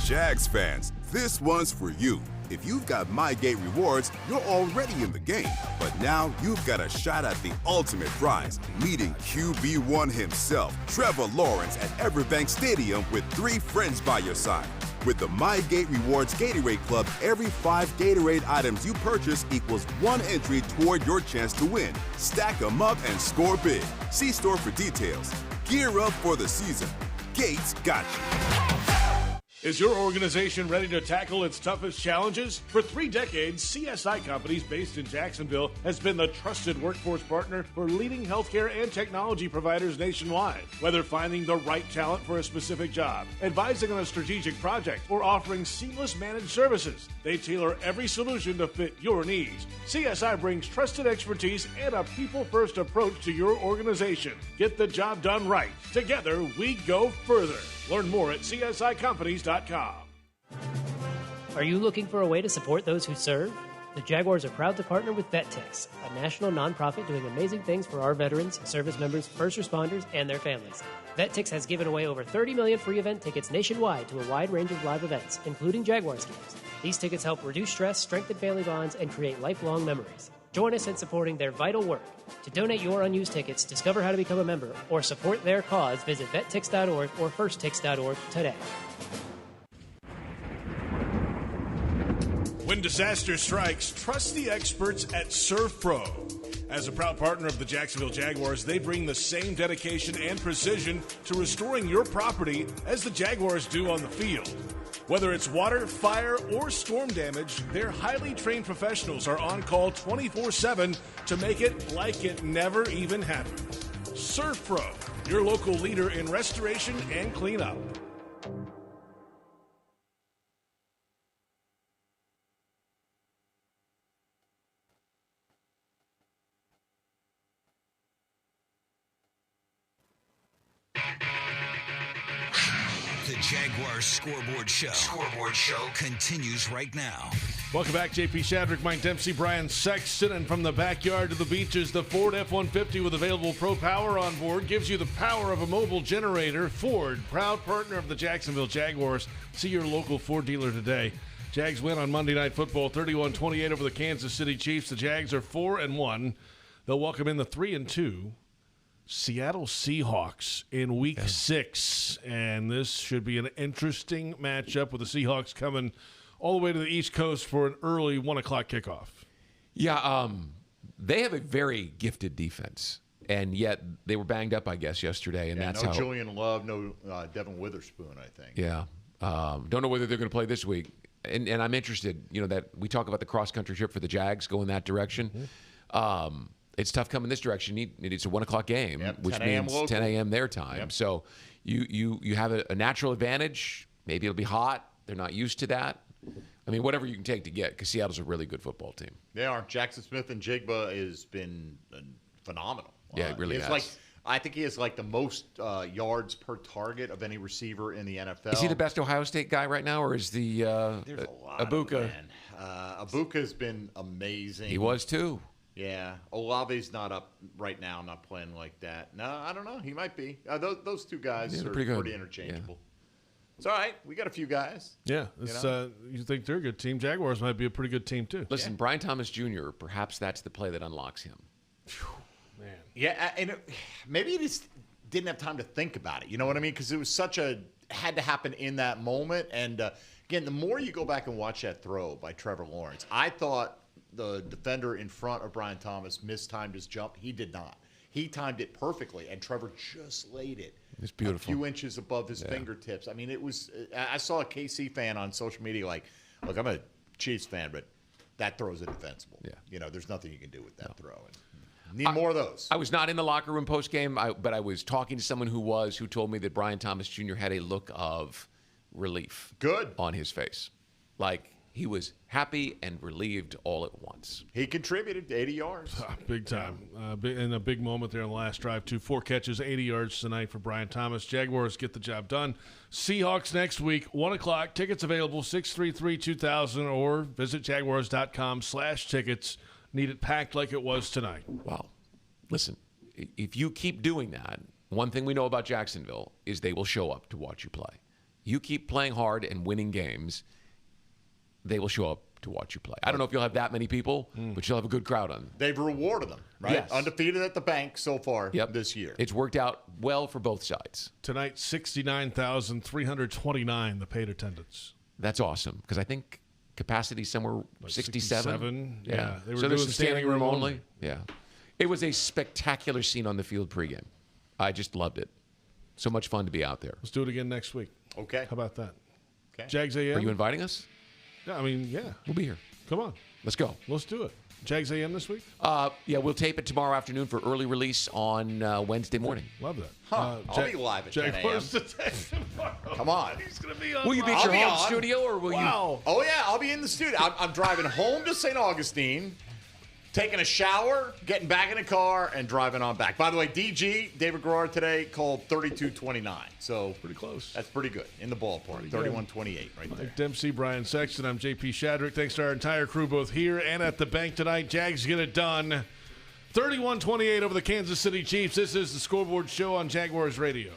Jags fans, this one's for you. If you've got MyGate rewards, you're already in the game. But now you've got a shot at the ultimate prize, meeting QB1 himself, Trevor Lawrence, at Everbank Stadium with 3 friends by your side. With the MyGate Rewards Gatorade Club, every 5 Gatorade items you purchase equals 1 entry toward your chance to win. Stack them up and score big. See store for details. Gear up for the season. Gates got you. Is your organization ready to tackle its toughest challenges? For 3 decades, CSI Companies, based in Jacksonville, has been the trusted workforce partner for leading healthcare and technology providers nationwide. Whether finding the right talent for a specific job, advising on a strategic project, or offering seamless managed services, they tailor every solution to fit your needs. CSI brings trusted expertise and a people-first approach to your organization. Get the job done right. Together, we go further. Learn more at CSICompanies.com. Are you looking for a way to support those who serve? The Jaguars are proud to partner with VetTix, a national nonprofit doing amazing things for our veterans, service members, first responders, and their families. VetTix has given away over 30 million free event tickets nationwide to a wide range of live events, including Jaguars games. These tickets help reduce stress, strengthen family bonds, and create lifelong memories. Join us in supporting their vital work. To donate your unused tickets, discover how to become a member, or support their cause, visit vettix.org or firsttix.org today. When disaster strikes, trust the experts at Surf Pro. As a proud partner of the Jacksonville Jaguars, they bring the same dedication and precision to restoring your property as the Jaguars do on the field. Whether it's water, fire, or storm damage, their highly trained professionals are on call 24/7 to make it like it never even happened. Surf Pro, your local leader in restoration and cleanup. The Jaguars Scoreboard Show continues right now. Welcome back, J.P. Shadrick, Mike Dempsey, Brian Sexton, and from the backyard to the beaches, the Ford F-150 with available Pro Power on board gives you the power of a mobile generator. Ford, proud partner of the Jacksonville Jaguars. See your local Ford dealer today. Jags win on Monday Night Football, 31-28 over the Kansas City Chiefs. The Jags are 4-1. They'll welcome in the 3-2 Seattle Seahawks in Week 6, and this should be an interesting matchup with the Seahawks coming all the way to the East Coast for an early 1 o'clock kickoff. Yeah, they have a very gifted defense, and yet they were banged up, I guess, yesterday, and that's no how. Julian Love, no Devin Witherspoon, I think. Yeah, don't know whether they're going to play this week, and I'm interested. You know that we talk about the cross country trip for the Jags going that direction. Mm-hmm. It's tough coming this direction. It's a 1 o'clock game, which means local. 10 a.m. their time. Yep. So you have a natural advantage. Maybe it'll be hot. They're not used to that. I mean, whatever you can take to get, because Seattle's a really good football team. They are. Jackson Smith and Jigba has been phenomenal. Yeah, it really has. I think he has the most yards per target of any receiver in the NFL. Is he the best Ohio State guy right now, or is the There's a lot Abuka? Abuka's been amazing. He was too. Yeah, Olave's not up right now. Not playing like that. No, I don't know. He might be. Those two guys are pretty interchangeable. Yeah. It's all right. We got a few guys. Yeah, you think they're a good team. Jaguars might be a pretty good team too. Listen, Brian Thomas Jr., perhaps that's the play that unlocks him. Man. Yeah, and maybe he just didn't have time to think about it. You know what I mean? Because it was had to happen in that moment. And again, the more you go back and watch that throw by Trevor Lawrence, I thought the defender in front of Brian Thomas mistimed his jump. He did not. He timed it perfectly, and Trevor just laid it. It's beautiful. A few inches above his fingertips. I mean, it was. I saw a KC fan on social media look, I'm a Chiefs fan, but that throw is indefensible. Yeah. There's nothing you can do with that throw. Need more of those. I was not in the locker room post-game, but I was talking to someone who told me that Brian Thomas Jr. had a look of relief. Good. On his face. He was happy and relieved all at once. He contributed 80 yards. Big time. And a big moment there in the last drive, too. 4 catches, 80 yards tonight for Brian Thomas. Jaguars get the job done. Seahawks next week, 1 o'clock. Tickets available, 633-2000, or visit jaguars.com/tickets. Need it packed like it was tonight. Wow. Listen, if you keep doing that, one thing we know about Jacksonville is they will show up to watch you play. You keep playing hard and winning games, they will show up to watch you play. I don't know if you'll have that many people, but you'll have a good crowd on. They've rewarded them, right? Yes. Undefeated at the bank so far this year. It's worked out well for both sides. Tonight, 69,329, the paid attendance. That's awesome, because I think capacity somewhere 67. Yeah. They were so there's doing some standing room only. Yeah. It was a spectacular scene on the field pregame. I just loved it. So much fun to be out there. Let's do it again next week. Okay. How about that? Okay. Jags AM. Are you inviting us? Yeah, yeah. We'll be here. Come on. Let's go. Let's do it. Jags AM this week? Yeah, we'll tape it tomorrow afternoon for early release on Wednesday morning. Love that. I'll be live at 10 a.m. Come on. He's going to be on. Will you be at your home studio, or will you? Oh, yeah, I'll be in the studio. I'm driving home to St. Augustine, taking a shower, getting back in the car, and driving on back. By the way, David Garrard today called 32-29. So pretty close. That's pretty good. In the ballpark. 31-28 right there. Mike Dempsey, Brian Sexton. I'm J.P. Shadrick. Thanks to our entire crew both here and at the bank tonight. Jags get it done. 31-28 over the Kansas City Chiefs. This is the Scoreboard Show on Jaguars Radio.